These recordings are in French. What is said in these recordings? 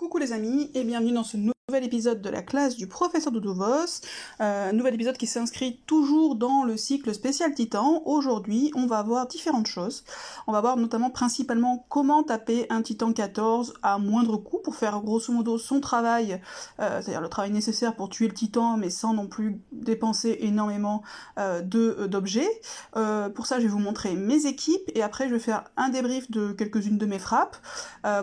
Coucou les amis et bienvenue dans ce nouvel épisode de la classe du professeur Doudou-Vos, nouvel épisode qui s'inscrit toujours dans le cycle spécial Titan. Aujourd'hui on va voir différentes choses, on va voir notamment principalement comment taper un Titan 14 à moindre coût pour faire grosso modo son travail, c'est-à-dire le travail nécessaire pour tuer le Titan mais sans non plus dépenser énormément d'objets. Pour ça je vais vous montrer mes équipes et après je vais faire un débrief de quelques-unes de mes frappes.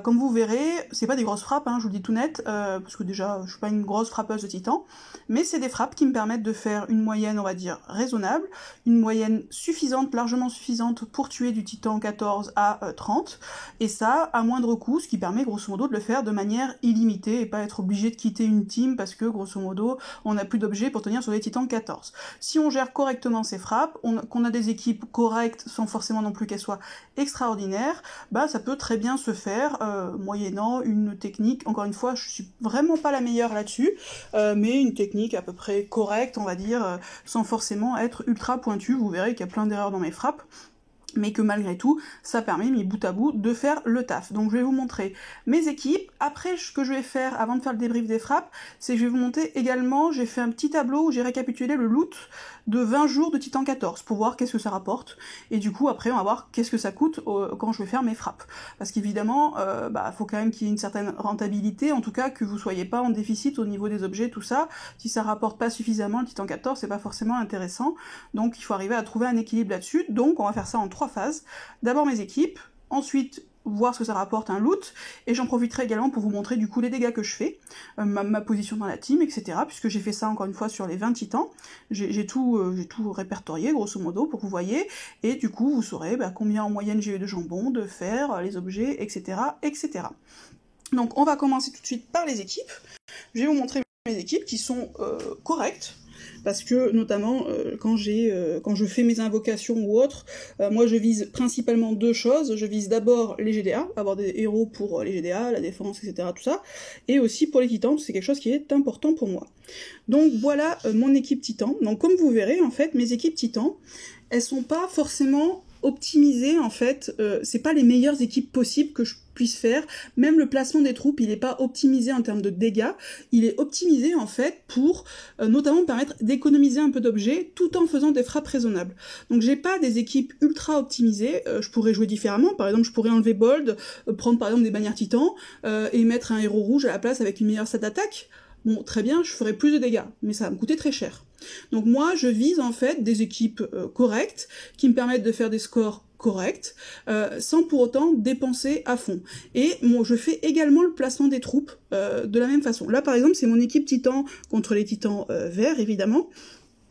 Comme vous verrez, c'est pas des grosses frappes, hein, je vous le dis tout net, parce que déjà je suis pas une grosse frappeuse de Titan, mais c'est des frappes qui me permettent de faire une moyenne, on va dire, raisonnable, une moyenne suffisante, largement suffisante pour tuer du Titan 14 à 30, et ça à moindre coût, ce qui permet grosso modo de le faire de manière illimitée et pas être obligé de quitter une team parce que grosso modo on n'a plus d'objets pour tenir sur les Titans 14. Si on gère correctement ces frappes, qu'on a des équipes correctes sans forcément non plus qu'elles soient extraordinaires, bah ça peut très bien se faire moyennant une technique, encore une fois je suis vraiment pas la meilleure là-dessus, mais une technique à peu près correcte on va dire, sans forcément être ultra pointue. Vous verrez qu'il y a plein d'erreurs dans mes frappes, mais que malgré tout, ça permet, mis bout à bout, de faire le taf. Donc je vais vous montrer mes équipes. Après, ce que je vais faire, avant de faire le débrief des frappes, c'est que je vais vous montrer également, j'ai fait un petit tableau où j'ai récapitulé le loot de 20 jours de Titan 14, pour voir qu'est-ce que ça rapporte, et du coup, après, on va voir qu'est-ce que ça coûte quand je vais faire mes frappes. Parce qu'évidemment, faut quand même qu'il y ait une certaine rentabilité, en tout cas, que vous soyez pas en déficit au niveau des objets, tout ça. Si ça rapporte pas suffisamment le Titan 14, c'est pas forcément intéressant, donc il faut arriver à trouver un équilibre là-dessus. Donc on va faire ça en 3 phases. D'abord mes équipes, ensuite voir ce que ça rapporte un loot, et j'en profiterai également pour vous montrer du coup les dégâts que je fais, ma position dans la team, etc. Puisque j'ai fait ça encore une fois sur les 20 titans, j'ai tout répertorié grosso modo pour que vous voyez, et du coup vous saurez combien en moyenne j'ai eu de jambon, de fer, les objets, etc. etc. Donc on va commencer tout de suite par les équipes. Je vais vous montrer mes équipes qui sont correctes, parce que notamment quand je fais mes invocations ou autres, moi je vise principalement 2 choses. Je vise d'abord les GDA, avoir des héros pour les GDA, la défense, etc. tout ça, et aussi pour les titans, c'est quelque chose qui est important pour moi. Donc voilà mon équipe titan. Donc comme vous verrez, en fait, mes équipes titans, elles sont pas forcément optimisées, en fait, c'est pas les meilleures équipes possibles que je puisse faire. Même le placement des troupes, il est pas optimisé en termes de dégâts, il est optimisé en fait pour notamment permettre d'économiser un peu d'objets tout en faisant des frappes raisonnables. Donc j'ai pas des équipes ultra optimisées, je pourrais jouer différemment, par exemple je pourrais enlever Bold, prendre par exemple des bannières titans, et mettre un héros rouge à la place avec une meilleure stat d'attaque. Bon, très bien, je ferais plus de dégâts, mais ça va me coûter très cher. Donc moi, je vise en fait des équipes correctes, qui me permettent de faire des scores corrects, sans pour autant dépenser à fond. Et bon, je fais également le placement des troupes de la même façon. Là, par exemple, c'est mon équipe titan contre les titans verts, évidemment.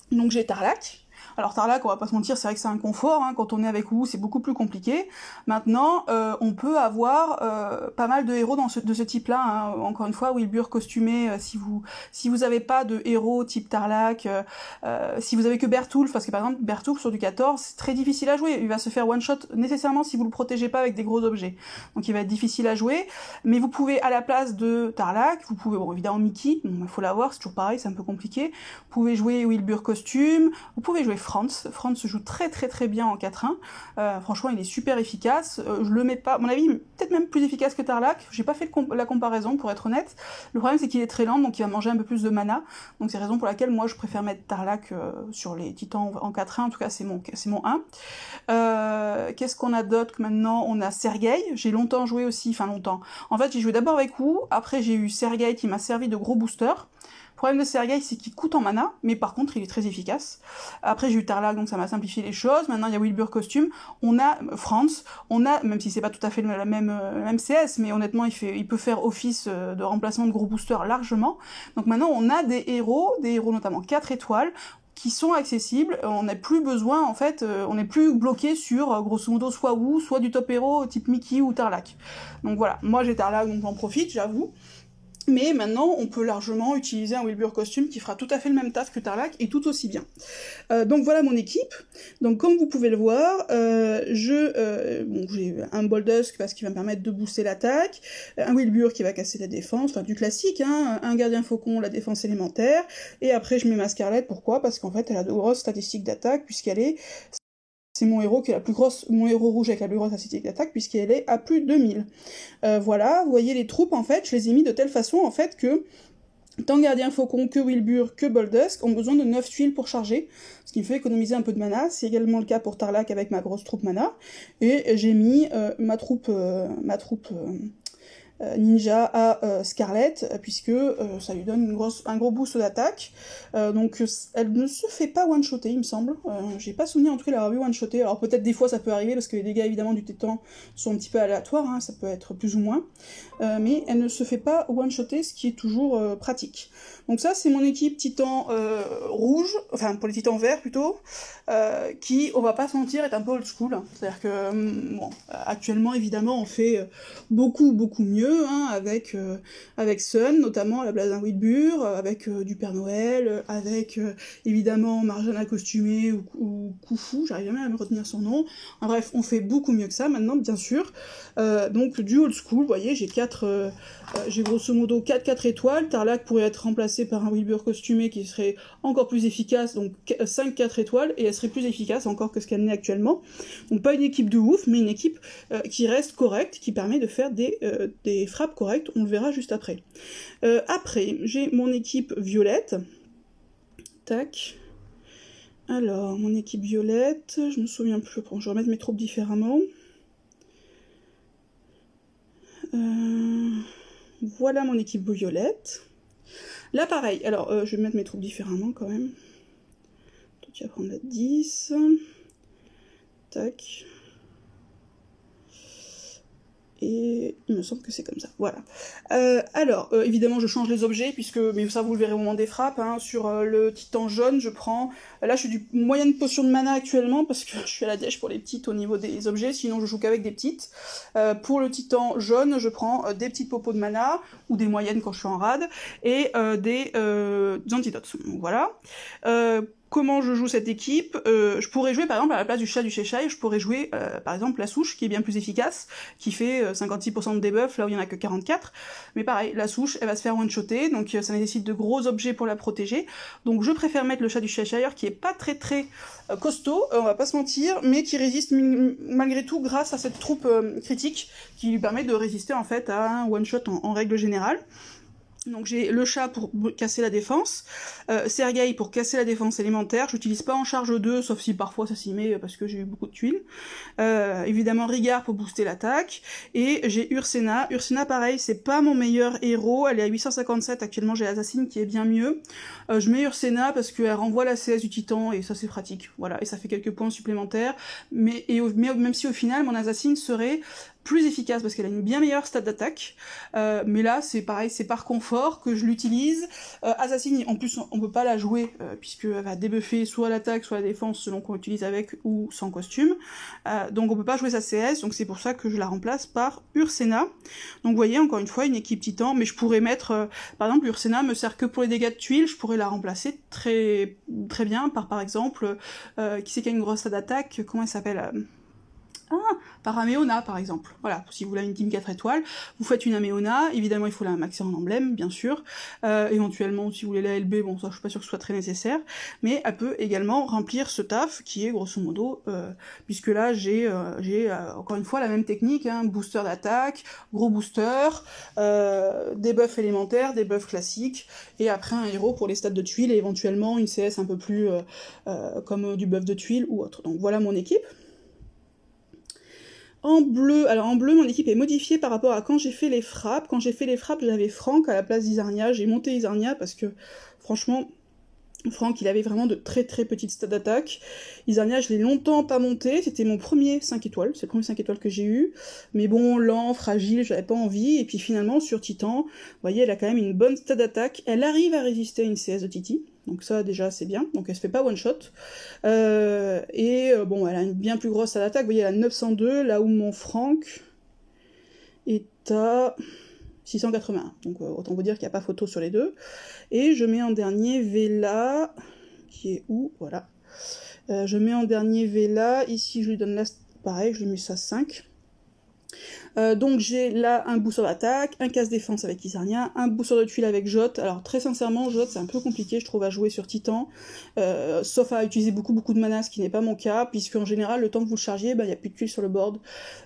Donc j'ai Tarlac. Alors Tarlac, on va pas se mentir, c'est vrai que c'est un confort, hein, quand on est avec vous, c'est beaucoup plus compliqué. Maintenant, on peut avoir pas mal de héros de ce type-là, hein. Encore une fois, Wilbur costumé, si vous avez pas de héros type Tarlac, si vous avez que Bertulf, parce que par exemple, Bertulf sur du 14, c'est très difficile à jouer, il va se faire one-shot nécessairement si vous le protégez pas avec des gros objets. Donc il va être difficile à jouer, mais vous pouvez, à la place de Tarlac, vous pouvez, bon évidemment Mickey, il faut l'avoir, c'est toujours pareil, c'est un peu compliqué, vous pouvez jouer Wilbur costume, vous pouvez jouer Franz se joue très très très bien en 4-1, franchement il est super efficace, je le mets pas, à mon avis peut-être même plus efficace que Tarlac, j'ai pas fait la comparaison pour être honnête, le problème c'est qu'il est très lent donc il va manger un peu plus de mana, donc c'est la raison pour laquelle moi je préfère mettre Tarlac sur les titans en 4-1, en tout cas c'est mon 1. Qu'est-ce qu'on a d'autre maintenant? On a Sergei, j'ai longtemps joué aussi, enfin longtemps, en fait j'ai joué d'abord avec Wu, après j'ai eu Sergei qui m'a servi de gros booster. Le problème de Sergei, c'est qu'il coûte en mana, mais par contre, il est très efficace. Après, j'ai eu Tarlac, donc ça m'a simplifié les choses. Maintenant, il y a Wilbur costume. On a Franz. On a, même si c'est pas tout à fait la même CS, mais honnêtement, il peut faire office de remplacement de gros boosters largement. Donc maintenant, on a des héros notamment 4 étoiles, qui sont accessibles, on n'a plus besoin, en fait, on n'est plus bloqué sur, grosso modo, soit Wu, soit du top héros type Mickey ou Tarlac. Donc voilà, moi j'ai Tarlac, donc j'en profite, j'avoue. Mais maintenant, on peut largement utiliser un Wilbur costume qui fera tout à fait le même taf que Tarlac et tout aussi bien. Donc voilà mon équipe. Donc comme vous pouvez le voir, j'ai un Boldusk parce qu'il va me permettre de booster l'attaque, un Wilbur qui va casser la défense, enfin du classique, hein, un Gardien Faucon, la défense élémentaire, et après je mets ma Scarlett, pourquoi? Parce qu'en fait elle a de grosses statistiques d'attaque puisqu'elle est c'est mon héros qui est mon héros rouge avec la plus grosse statistique d'attaque, puisqu'elle est à plus de 1000. Voilà, vous voyez les troupes, en fait, je les ai mis de telle façon, en fait, que tant Gardien Faucon que Wilbur que Boldusk ont besoin de 9 tuiles pour charger, ce qui me fait économiser un peu de mana. C'est également le cas pour Tarlac avec ma grosse troupe mana. Et j'ai mis ma troupe ninja à Scarlett, puisque ça lui donne un gros boost d'attaque. Donc elle ne se fait pas one-shotter, il me semble. J'ai pas souvenir en tout cas l'avoir vu one-shotter. Alors peut-être des fois ça peut arriver, parce que les dégâts évidemment du Titan sont un petit peu aléatoires, hein, ça peut être plus ou moins. Mais elle ne se fait pas one-shotter, ce qui est toujours pratique. Donc ça c'est mon équipe Titan rouge, enfin pour les Titans verts plutôt, qui, on va pas se mentir, est un peu old school. C'est-à-dire que, bon, actuellement évidemment on fait beaucoup mieux, hein, avec Sun, notamment à la place d'un Wilbur, avec du Père Noël, avec évidemment Marjana costumée ou Khufu, j'arrive jamais à me retenir son nom. En bref, on fait beaucoup mieux que ça maintenant, bien sûr. Donc du old school, vous voyez, j'ai grosso modo 4 étoiles. Tarlac pourrait être remplacé par un Wilbur costumé qui serait encore plus efficace, donc 5 4 étoiles, et elle serait plus efficace encore que ce qu'elle n'est actuellement. Donc pas une équipe de ouf, mais une équipe qui reste correcte, qui permet de faire des frappes correctes, on le verra juste après. Après, j'ai mon équipe violette. Tac. Alors, mon équipe violette, je me souviens plus, je vais remettre mes troupes différemment. Voilà mon équipe violette. Là, pareil, alors je vais mettre mes troupes différemment quand même. Donc, tu vas prendre la 10. Tac. Et il me semble que c'est comme ça, voilà. Alors, évidemment, je change les objets, mais ça, vous le verrez au moment des frappes, hein. Sur le Titan jaune, je prends... Là, je suis du moyenne potion de mana actuellement, parce que je suis à la dèche pour les petites au niveau des objets, sinon je joue qu'avec des petites. Pour le Titan jaune, je prends des petites popos de mana, ou des moyennes quand je suis en rade, et des antidotes. Donc, voilà. Comment je joue cette équipe? Je pourrais jouer par exemple à la place du chat du Cheshire, je pourrais jouer par exemple la souche qui est bien plus efficace, qui fait 56% de debuff là où il y en a que 44, mais pareil, la souche elle va se faire one-shotter, donc ça nécessite de gros objets pour la protéger, donc je préfère mettre le chat du Cheshire qui est pas très costaud, on va pas se mentir, mais qui résiste malgré tout grâce à cette troupe critique qui lui permet de résister en fait à un one-shot en règle générale. Donc j'ai le chat pour casser la défense, Sergueï pour casser la défense élémentaire, j'utilise pas en charge 2, sauf si parfois ça s'y met parce que j'ai eu beaucoup de tuiles. Évidemment Rigard pour booster l'attaque, et j'ai Ursena. Ursena pareil, c'est pas mon meilleur héros, elle est à 857, actuellement j'ai Assassin qui est bien mieux. Je mets Ursena parce qu'elle renvoie la CS du Titan, et ça c'est pratique, voilà, et ça fait quelques points supplémentaires, mais même si au final mon Assassin serait plus efficace parce qu'elle a une bien meilleure stat d'attaque, mais là c'est pareil, c'est par confort que je l'utilise. Assassin, en plus on peut pas la jouer puisqu'elle va débuffer soit l'attaque soit la défense selon qu'on l'utilise avec ou sans costume, donc on peut pas jouer sa CS, donc c'est pour ça que je la remplace par Ursena. Donc vous voyez, encore une fois, une équipe Titan, mais je pourrais mettre, par exemple Ursena me sert que pour les dégâts de tuiles, je pourrais la remplacer très bien par exemple, qui c'est qui a une grosse stat d'attaque, comment elle s'appelle par Améona par exemple. Voilà, si vous voulez une team 4 étoiles, vous faites une Améona, évidemment il faut la maxer en emblème, bien sûr, éventuellement si vous voulez la LB, bon ça je suis pas sûre que ce soit très nécessaire, mais elle peut également remplir ce taf qui est grosso modo, puisque là j'ai encore une fois la même technique, hein, booster d'attaque, gros booster, des buffs élémentaires, des buffs classiques, et après un héros pour les stats de tuiles, et éventuellement une CS un peu plus comme du buff de tuiles ou autre. Donc voilà mon équipe. En bleu, alors en bleu, mon équipe est modifiée par rapport à quand j'ai fait les frappes. Quand j'ai fait les frappes, j'avais Franck à la place d'Isarnia. J'ai monté Isarnia parce que, franchement, Franck, il avait vraiment de très petites stats d'attaque. Isarnia, je l'ai longtemps pas monté. C'était mon premier 5 étoiles. C'est le premier 5 étoiles que j'ai eu. Mais bon, lent, fragile, j'avais pas envie. Et puis finalement, sur Titan, vous voyez, elle a quand même une bonne stat d'attaque. Elle arrive à résister à une CS de Titi. Donc ça, déjà, c'est bien. Donc elle se fait pas one-shot. Bon, elle a une bien plus grosse à l'attaque. Vous voyez, elle a 902, là où mon Franck est à 681. Donc autant vous dire qu'il n'y a pas photo sur les deux. Et je mets en dernier Vela, qui est où? Voilà. Je mets en dernier Vela. Ici, je lui donne la... Pareil, je lui mets ça 5. Donc j'ai là un booster d'attaque, un casse défense avec Isarnia, un booster de tuiles avec Jot. Alors très sincèrement, Jot c'est un peu compliqué je trouve à jouer sur Titan, sauf à utiliser beaucoup de mana, ce qui n'est pas mon cas, puisque en général le temps que vous le chargiez, il n'y a plus de tuiles sur le board,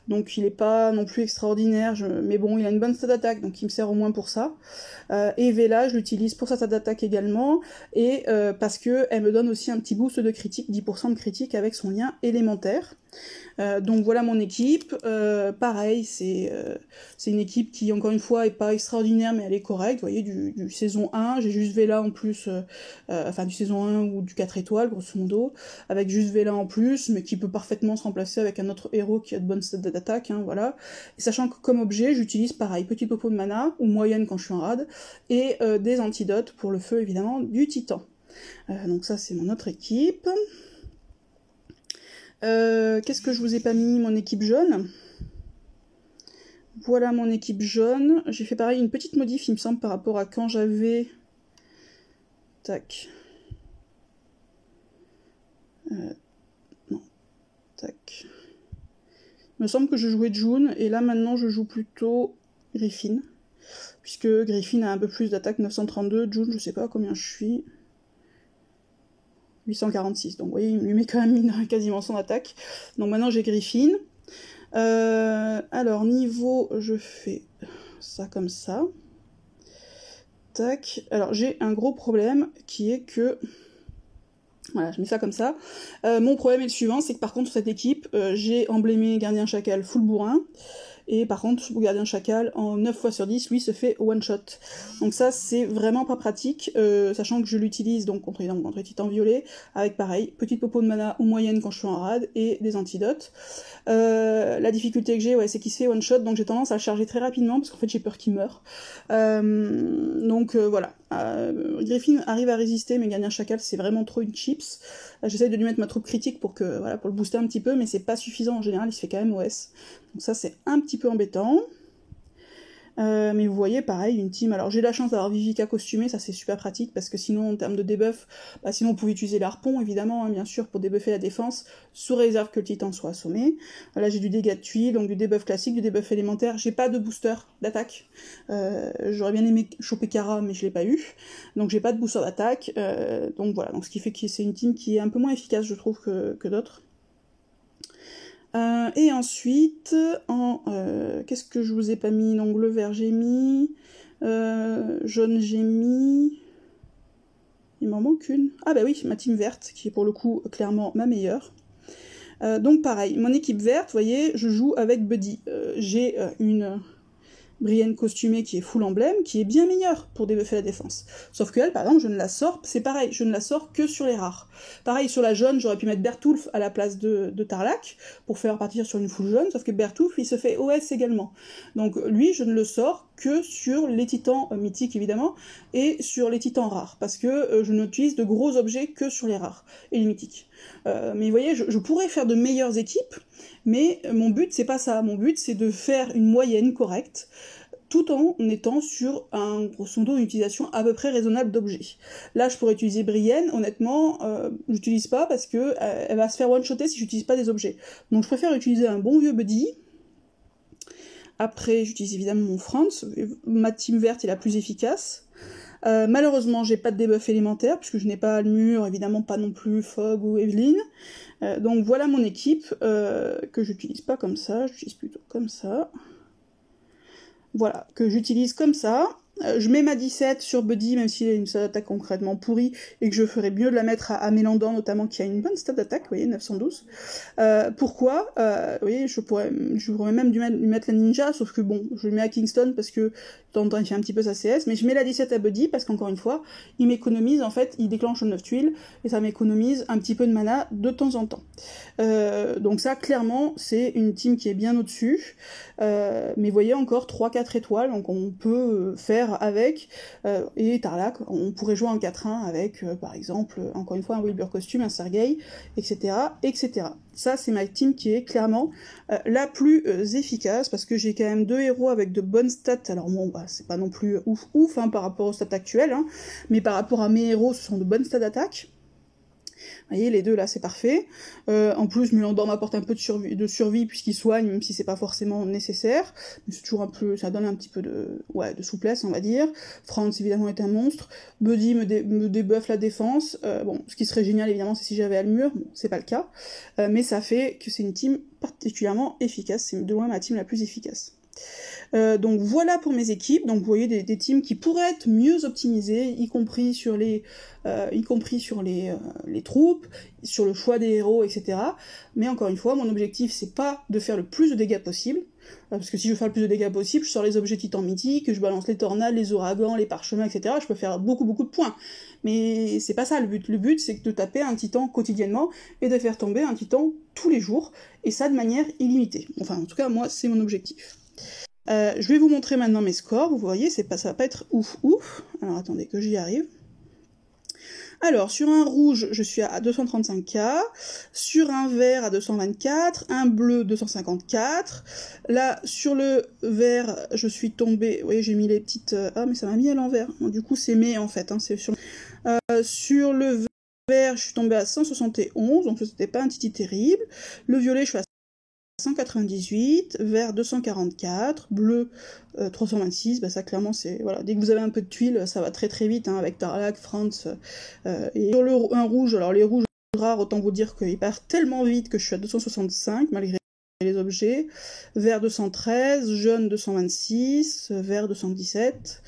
donc il n'est pas non plus extraordinaire, mais bon il a une bonne stat d'attaque, donc il me sert au moins pour ça. Et Vela je l'utilise pour sa stat d'attaque également, et parce que elle me donne aussi un petit boost de critique, 10% de critique avec son lien élémentaire. Donc voilà mon équipe, pareil, c'est une équipe qui encore une fois est pas extraordinaire mais elle est correcte, vous voyez, du saison 1, j'ai juste Vela en plus, enfin du saison 1 ou du 4 étoiles grosso modo, avec juste Vela en plus, mais qui peut parfaitement se remplacer avec un autre héros qui a de bonnes stats d'attaque, hein, voilà. Et sachant que comme objet, j'utilise pareil, petit topo de mana, ou moyenne quand je suis en rad, et des antidotes pour le feu évidemment du titan. Donc ça c'est mon autre équipe. Qu'est-ce que je vous ai pas mis? Mon équipe jaune. Voilà mon équipe jaune. J'ai fait pareil une petite modif, il me semble, par rapport à quand j'avais... Tac. Non. Tac. Il me semble que je jouais June, et là maintenant je joue plutôt Griffin. Puisque Griffin a un peu plus d'attaque, 932. June, je sais pas combien je suis. 846, donc vous voyez, il lui met quand même quasiment son attaque. Donc maintenant j'ai Griffin. Alors niveau, je fais ça comme ça. Tac. Alors j'ai un gros problème qui est que... Voilà, je mets ça comme ça. Mon problème est le suivant, c'est que par contre sur cette équipe, j'ai emblémé Gardien Chacal full bourrin. Et par contre, le Gardien Chacal, en 9 fois sur 10, lui, se fait one-shot. Donc ça, c'est vraiment pas pratique, sachant que je l'utilise donc contre Titan Violet, avec pareil, petite popo de mana ou moyenne quand je suis en rad, et des antidotes. La difficulté que j'ai, ouais, c'est qu'il se fait one-shot, donc j'ai tendance à le charger très rapidement, parce qu'en fait j'ai peur qu'il meure. Voilà. Griffin arrive à résister, mais Gardien Chacal, c'est vraiment trop une chips. J'essaye de lui mettre ma troupe critique pour le booster un petit peu, mais c'est pas suffisant en général, il se fait quand même OS. Donc ça c'est un petit peu embêtant. Mais vous voyez, pareil, une team... Alors j'ai la chance d'avoir Vivica costumée, ça c'est super pratique, parce que sinon, en termes de debuff, sinon on pouvait utiliser l'harpon, évidemment, hein, bien sûr, pour débuffer la défense, sous réserve que le titan soit assommé. Là j'ai du dégât de tuile, donc du debuff classique, du debuff élémentaire, j'ai pas de booster d'attaque. J'aurais bien aimé choper Kara, mais je l'ai pas eu. Donc j'ai pas de booster d'attaque, donc voilà, donc ce qui fait que c'est une team qui est un peu moins efficace, je trouve, que d'autres. Et ensuite, qu'est-ce que je vous ai pas mis? Donc le vert j'ai mis, jaune j'ai mis, il m'en manque une. Ah bah oui, ma team verte, qui est pour le coup clairement ma meilleure. Donc pareil, mon équipe verte, vous voyez, je joue avec Buddy. J'ai une Brienne costumée qui est full emblème, qui est bien meilleure pour débuffer la défense. Sauf que elle, par exemple, je ne la sors, c'est pareil, je ne la sors que sur les rares. Pareil, sur la jaune, j'aurais pu mettre Bertulf à la place de Tarlac, pour faire partir sur une full jaune, sauf que Bertulf, il se fait OS également. Donc lui, je ne le sors que sur les titans mythiques, évidemment, et sur les titans rares, parce que je n'utilise de gros objets que sur les rares, et les mythiques. Mais vous voyez, je pourrais faire de meilleures équipes, mais mon but, c'est pas ça. Mon but, c'est de faire une moyenne correcte, tout en étant sur grosso modo, une utilisation à peu près raisonnable d'objets. Là, je pourrais utiliser Brienne, honnêtement, j'utilise pas parce que elle va se faire one-shotter si j'utilise pas des objets. Donc je préfère utiliser un bon vieux Buddy. Après, j'utilise évidemment mon Franz. Ma team verte est la plus efficace. Malheureusement, j'ai pas de debuff élémentaire, puisque je n'ai pas Almur, évidemment pas non plus Fogg ou Evelyn. Donc voilà mon équipe, que j'utilise pas comme ça, j'utilise plutôt comme ça. Voilà, que j'utilise comme ça. Je mets ma 17 sur Buddy, même s'il a une stat d'attaque concrètement pourrie, et que je ferais mieux de la mettre à Mélandan, notamment, qui a une bonne stat d'attaque, vous voyez, 912. Pourquoi vous voyez, je pourrais même lui mettre la ninja, sauf que bon, je le mets à Kingston, parce que de temps en temps, il fait un petit peu sa CS, mais je mets la 17 à Buddy, parce qu'encore une fois, il m'économise, en fait, il déclenche le 9 tuiles, et ça m'économise un petit peu de mana de temps en temps. Donc ça, clairement, c'est une team qui est bien au-dessus, mais vous voyez, encore 3-4 étoiles, donc on peut faire avec, et Tarlac, on pourrait jouer en 4-1 avec, par exemple, encore une fois, un Wilbur costume, un Sergei, etc., etc. Ça, c'est ma team qui est clairement la plus efficace, parce que j'ai quand même 2 héros avec de bonnes stats. Alors bon, c'est pas non plus ouf hein, par rapport aux stats actuelles, hein, mais par rapport à mes héros, ce sont de bonnes stats d'attaque. Vous voyez, les deux là, c'est parfait. En plus, Mulandor m'apporte un peu de survie puisqu'il soigne, même si c'est pas forcément nécessaire. Mais c'est toujours un peu, ça donne un petit peu de souplesse, on va dire. Franz, évidemment, est un monstre. Buddy me débuffe la défense. Bon, ce qui serait génial, évidemment, c'est si j'avais Almur. Bon, c'est pas le cas. Mais ça fait que c'est une team particulièrement efficace. C'est de loin ma team la plus efficace. Donc voilà pour mes équipes. Donc vous voyez des teams qui pourraient être mieux optimisées, y compris sur les troupes, sur le choix des héros, etc. Mais encore une fois, mon objectif c'est pas de faire le plus de dégâts possible, parce que si je fais le plus de dégâts possible, je sors les objets titans mythiques, je balance les tornades, les ouragans, les parchemins, etc. Je peux faire beaucoup de points. Mais c'est pas ça le but. Le but c'est de taper un titan quotidiennement et de faire tomber un titan tous les jours, et ça de manière illimitée. Enfin en tout cas moi c'est mon objectif. Je vais vous montrer maintenant mes scores, vous voyez, ça va pas être ouf. Alors attendez que j'y arrive. Alors, sur un rouge, je suis à 235k, sur un vert à 224, un bleu 254, là, sur le vert, je suis tombée, vous voyez, j'ai mis les petites... Ah, mais ça m'a mis à l'envers, bon, du coup, c'est mai, en fait, hein, c'est sur... sur le vert, je suis tombée à 171, donc c'était pas un titi terrible, le violet, je suis à 198, vert 244, bleu 326, bah ça clairement c'est, voilà, dès que vous avez un peu de tuiles, ça va très vite, hein, avec Tarlac, Franz, et sur un rouge, alors les rouges rares, autant vous dire qu'ils partent tellement vite que je suis à 265, malgré les objets, vert 213, jaune 226, vert 217,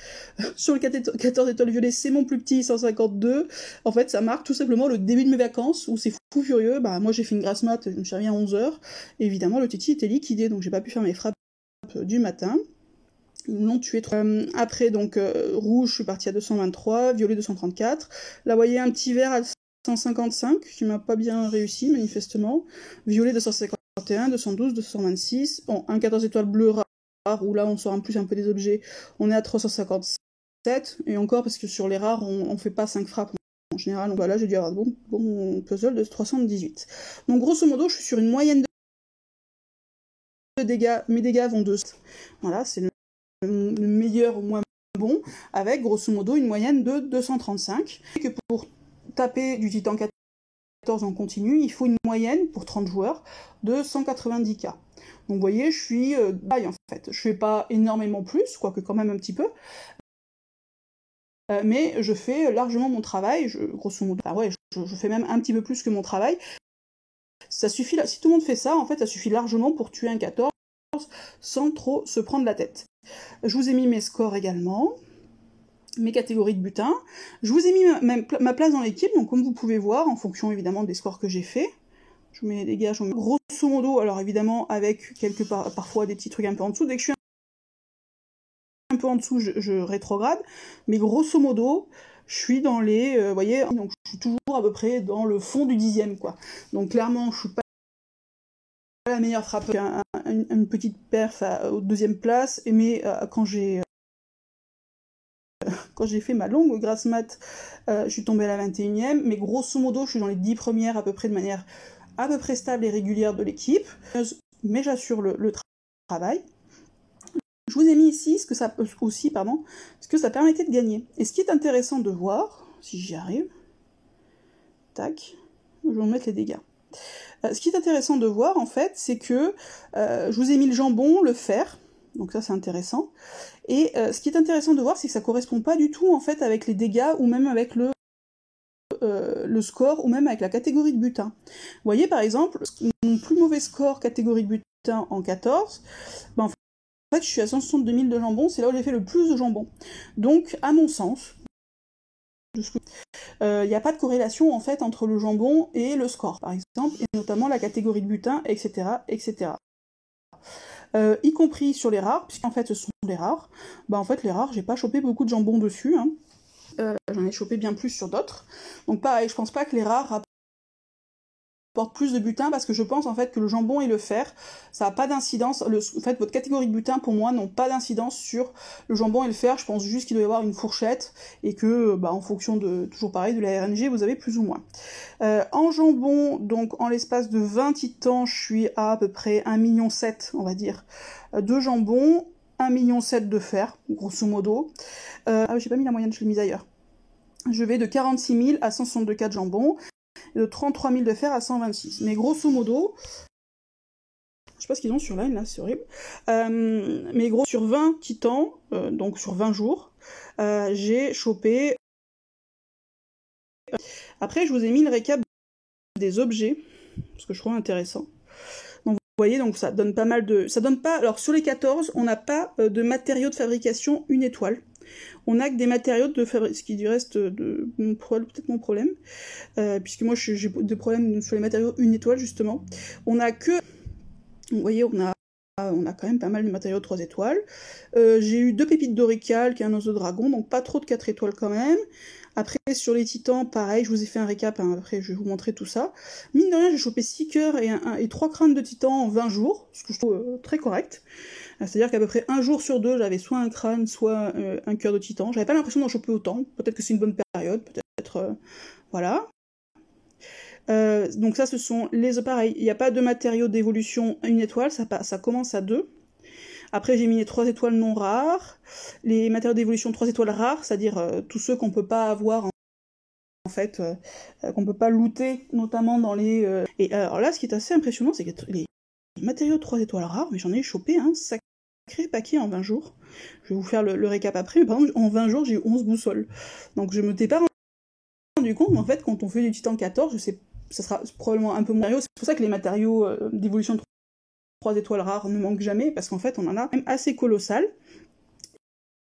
sur le 14 étoiles violet, c'est mon plus petit, 152, en fait ça marque tout simplement le début de mes vacances, où c'est fou furieux, bah moi j'ai fait une grasse mat, je me suis réveillée à 11h, et évidemment le titi était liquidé, donc j'ai pas pu faire mes frappes du matin. Ils l'ont tué. Après, donc, rouge, je suis partie à 223, violet 234. Là, vous voyez un petit vert à 155, qui m'a pas bien réussi, manifestement. Violet 251, 212, 226. Bon, un 14 étoiles bleu rare, où là, on sort en plus un peu des objets. On est à 357. Et encore, parce que sur les rares, on fait pas 5 frappes. En général, donc voilà, j'ai dû avoir bon puzzle de 318. Donc, grosso modo, je suis sur une moyenne de dégâts. Mes dégâts vont de... Voilà, c'est le meilleur ou moins bon, avec grosso modo une moyenne de 235, et que pour taper du titan 14 en continu, il faut une moyenne pour 30 joueurs de 190k. Donc vous voyez, je suis en fait, je fais pas énormément plus, quoique quand même un petit peu, mais je fais largement mon travail, grosso modo, enfin, ouais, je fais même un petit peu plus que mon travail. Ça suffit, si tout le monde fait ça, en fait, ça suffit largement pour tuer un 14 sans trop se prendre la tête. Je vous ai mis mes scores également, mes catégories de butin. Je vous ai mis ma place dans l'équipe, donc comme vous pouvez voir, en fonction évidemment des scores que j'ai fait. Je vous mets les dégâts, je vous mets grosso modo, alors évidemment avec parfois des petits trucs un peu en dessous. Dès que je suis un peu en dessous, je rétrograde, mais grosso modo, je suis dans les... vous voyez, donc je suis toujours à peu près dans le fond du 10e, quoi. Donc clairement, je suis pas la meilleure frappe, une petite perf aux 2e place, mais quand j'ai fait ma longue grasse mat, je suis tombée à la 21e, mais grosso modo, je suis dans les 10 premières à peu près de manière à peu près stable et régulière de l'équipe, mais j'assure le travail. Je vous ai mis ici ce que ça permettait de gagner. Et ce qui est intéressant de voir, si j'y arrive, tac, je vais vous mettre les dégâts. Ce qui est intéressant de voir, en fait, c'est que je vous ai mis le jambon, le fer, donc ça c'est intéressant. Et ce qui est intéressant de voir, c'est que ça correspond pas du tout, en fait, avec les dégâts, ou même avec le score, ou même avec la catégorie de butin. Vous voyez, par exemple, mon plus mauvais score catégorie de butin en 14, ben, en fait, je suis à 162 000 de jambon, c'est là où j'ai fait le plus de jambon. Donc, à mon sens, il n'y a pas de corrélation en fait entre le jambon et le score, par exemple, et notamment la catégorie de butin, etc., etc. Y compris sur les rares, puisqu'en fait ce sont les rares. Bah en fait les rares, j'ai pas chopé beaucoup de jambon dessus, hein. J'en ai chopé bien plus sur d'autres. Donc pareil, je pense pas que les rares apportent plus de butin, parce que je pense en fait que le jambon et le fer, ça n'a pas d'incidence. En fait, votre catégorie de butin, pour moi, n'ont pas d'incidence sur le jambon et le fer. Je pense juste qu'il doit y avoir une fourchette, et que, bah, en fonction de, toujours pareil, de la RNG, vous avez plus ou moins. En jambon, donc en l'espace de 20 titans, je suis à peu près 1,7 million, on va dire, de jambon, 1,7 million de fer, grosso modo. Ah, j'ai pas mis la moyenne, je l'ai mise ailleurs. Je vais de 46 000 à 162K de jambon. et de 33 000 de fer à 126. Mais grosso modo, je sais pas ce qu'ils ont sur Line là, c'est horrible. Mais gros, sur 20 titans, donc sur 20 jours, j'ai chopé. Après, je vous ai mis le récap des objets, parce que je trouve intéressant. Donc, vous voyez, donc ça donne pas mal de. Ça donne pas. Alors, sur les 14, on n'a pas de matériaux de fabrication une étoile. On n'a que des matériaux de fabrication, ce qui du reste de peut-être mon problème, puisque moi j'ai des problèmes sur les matériaux une étoile justement. On a que, vous voyez, on a quand même pas mal de matériaux de 3 étoiles. J'ai eu 2 pépites d'Orical, qui est un os de dragon, donc pas trop de 4 étoiles quand même. Après, sur les titans, pareil, je vous ai fait un récap, hein, après je vais vous montrer tout ça. Mine de rien, j'ai chopé 6 cœurs et 3 crânes de titans en 20 jours, ce que je trouve très correct. C'est-à-dire qu'à peu près un jour sur deux, j'avais soit un crâne, soit un cœur de titan. J'avais pas l'impression d'en choper autant. Peut-être que c'est une bonne période, peut-être... voilà. Donc ça, ce sont les... Pareil, il n'y a pas de matériaux d'évolution une étoile, ça commence à 2. Après, j'ai mis les 3 étoiles non rares. Les matériaux d'évolution 3 étoiles rares, c'est-à-dire tous ceux qu'on peut pas avoir en fait, qu'on peut pas looter, notamment dans les... Et alors là, ce qui est assez impressionnant, c'est que les matériaux 3 étoiles rares, mais j'en ai chopé un sacré paquet en 20 jours. Je vais vous faire le récap après, mais par exemple, en 20 jours, j'ai eu 11 boussoles. Donc je me t'ai pas rendu compte, mais en fait, quand on fait du titan 14, je sais, ça sera probablement un peu moins... C'est pour ça que les matériaux d'évolution 3 étoiles rares ne manquent jamais, parce qu'en fait, on en a même assez colossal.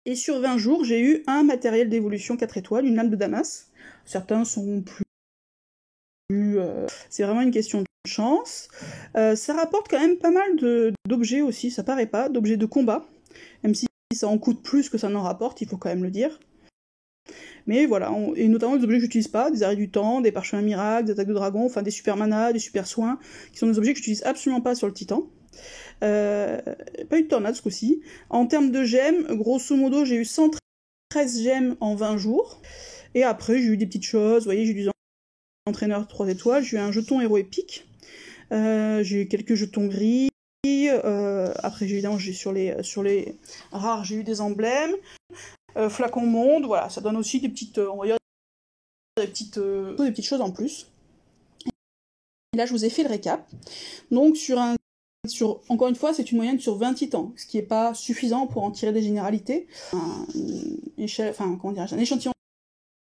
Et sur 20 jours, j'ai eu un matériel d'évolution 4 étoiles, une lame de Damas. Certains sont plus... c'est vraiment une question de chance. Ça rapporte quand même pas mal d'objets aussi, ça paraît pas, d'objets de combat. Même si ça en coûte plus que ça n'en rapporte, il faut quand même le dire. Mais voilà, et notamment des objets que j'utilise pas, des arrêts du temps, des parchemins miracles, des attaques de dragon, enfin des super manas, des super soins, qui sont des objets que j'utilise absolument pas sur le titan. Pas eu de tornade ce coup-ci. En termes de gemmes, grosso modo, j'ai eu 113 gemmes en 20 jours. Et après, j'ai eu des petites choses, vous voyez, j'ai eu des entraîneurs 3 étoiles, j'ai eu un jeton héros épique, j'ai eu quelques jetons gris, après évidemment sur les rares j'ai eu des emblèmes, flacon monde, voilà, ça donne aussi des petites, on va dire, des petites choses en plus. Et là je vous ai fait le récap, donc encore une fois, c'est une moyenne sur 20 titans, ce qui n'est pas suffisant pour en tirer des généralités, un échantillon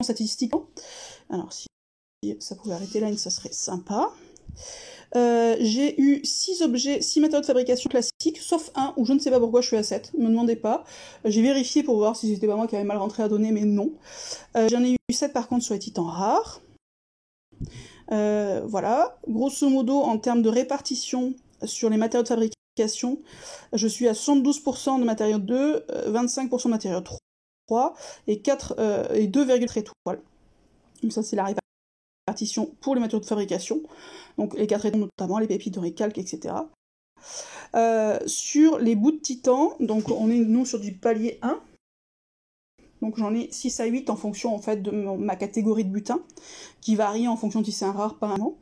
statistique. Alors si ça pouvait arrêter là, ça serait sympa. J'ai eu 6 matériaux de fabrication classiques, sauf un où je ne sais pas pourquoi je suis à 7, ne me demandez pas. J'ai vérifié pour voir si c'était pas moi qui avait mal rentré à donner, mais non. J'en ai eu 7 par contre sur les titans rares. Voilà. Grosso modo, en termes de répartition sur les matériaux de fabrication, je suis à 72% de matériaux 2, 25% de matériaux 3 et 2,3 étoiles. Donc ça c'est la répartition pour les matériaux de fabrication, donc les 4 étoiles notamment, les pépites de récalque, etc. Sur les bouts de titan, donc on est nous sur du palier 1, donc j'en ai 6 à 8 en fonction en fait de ma catégorie de butin, qui varie en fonction de si c'est un rare, pas un non.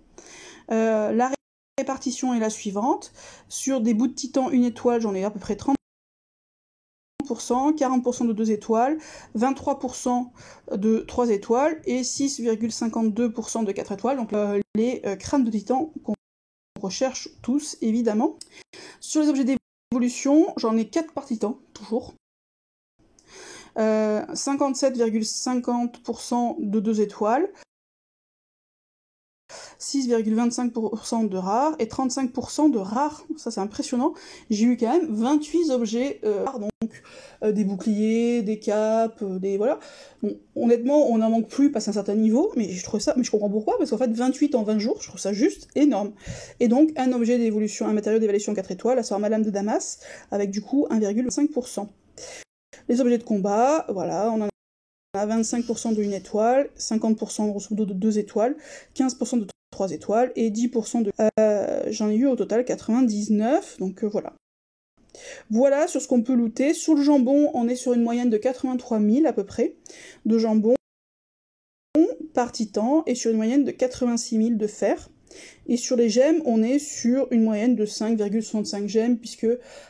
La répartition est la suivante, sur des bouts de titan 1 étoile, j'en ai à peu près 30%, 40% de 2 étoiles, 23% de 3 étoiles et 6,52% de 4 étoiles, donc les crânes de titan qu'on recherche tous évidemment. Sur les objets d'évolution, j'en ai 4 par titan, toujours. 57,50% de 2 étoiles, 6,25% de rares et 35% de rares. Ça c'est impressionnant. J'ai eu quand même 28 objets rares, donc des boucliers, des capes, des voilà. Bon, honnêtement, on n'en manque plus passé un certain niveau, mais je trouve ça, mais je comprends pourquoi, parce qu'en fait 28 en 20 jours, je trouve ça juste énorme. Et donc un objet d'évolution, un matériau d'évaluation 4 étoiles, à savoir ma lame de Damas, avec du coup 1,5%. Les objets de combat, voilà, on en a 25% de 1 étoile, 50% grosso modo de 2 étoiles, 15% de 3 étoiles et 10% de... j'en ai eu au total 99, donc voilà. Voilà sur ce qu'on peut looter. Sur le jambon, on est sur une moyenne de 83 000 à peu près de jambon par titan et sur une moyenne de 86 000 de fer. Et sur les gemmes, on est sur une moyenne de 5,65 gemmes, puisque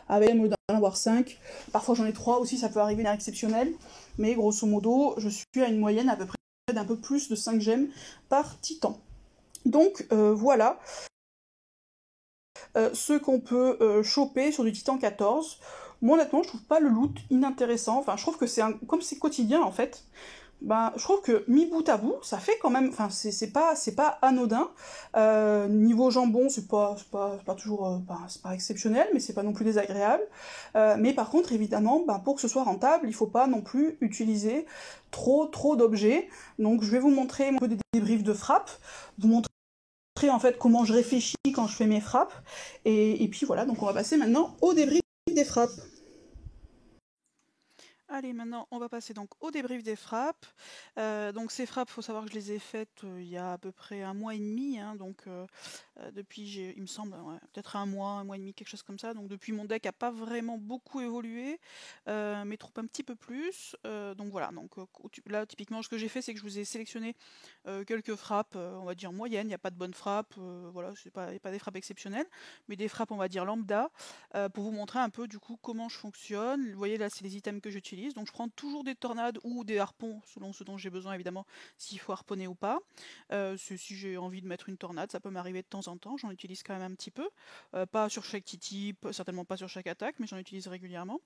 avec d'en avoir 5, parfois j'en ai 3 aussi, ça peut arriver d'un exceptionnel, mais grosso modo, je suis à une moyenne à peu près d'un peu plus de 5 gemmes par titan. Donc voilà ce qu'on peut choper sur du Titan 14. Moi honnêtement je trouve pas le loot inintéressant, enfin je trouve que comme c'est quotidien en fait, ben, je trouve que mis bout à bout, ça fait quand même, enfin c'est pas anodin. Niveau jambon, c'est pas toujours, c'est pas exceptionnel, mais c'est pas non plus désagréable. Mais par contre, évidemment, ben, pour que ce soit rentable, il faut pas non plus utiliser trop d'objets. Donc je vais vous montrer un peu des débriefs de frappe, vous montrer en fait comment je réfléchis quand je fais mes frappes, et puis voilà. Donc on va passer maintenant au débrief des frappes. Allez, maintenant, on va passer donc au débrief des frappes. Donc ces frappes, il faut savoir que je les ai faites il y a à peu près 1 mois et demi, hein, donc depuis, il me semble, ouais, peut-être 1 mois et demi, quelque chose comme ça. Donc depuis, mon deck n'a pas vraiment beaucoup évolué, mes troupes un petit peu plus. Donc voilà, donc là, typiquement, ce que j'ai fait, c'est que je vous ai sélectionné quelques frappes, on va dire moyennes, il n'y a pas de bonnes frappes, voilà, c'est pas des frappes exceptionnelles, mais des frappes, on va dire lambda, pour vous montrer un peu du coup comment je fonctionne. Vous voyez là, c'est les items que j'utilise. Donc je prends toujours des tornades ou des harpons, selon ce dont j'ai besoin évidemment, s'il faut harponner ou pas. Si j'ai envie de mettre une tornade, ça peut m'arriver de temps en temps, j'en utilise quand même un petit peu. Pas sur chaque type, certainement pas sur chaque attaque, mais j'en utilise régulièrement.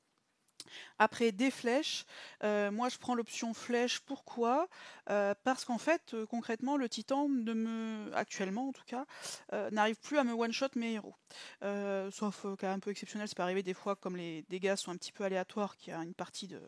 Après, des flèches, moi je prends l'option flèche, pourquoi? Parce qu'en fait, concrètement, le titan actuellement en tout cas, n'arrive plus à me one-shot mes héros. Sauf cas un peu exceptionnel, ça peut arriver des fois, comme les dégâts sont un petit peu aléatoires, qu'il y a une partie de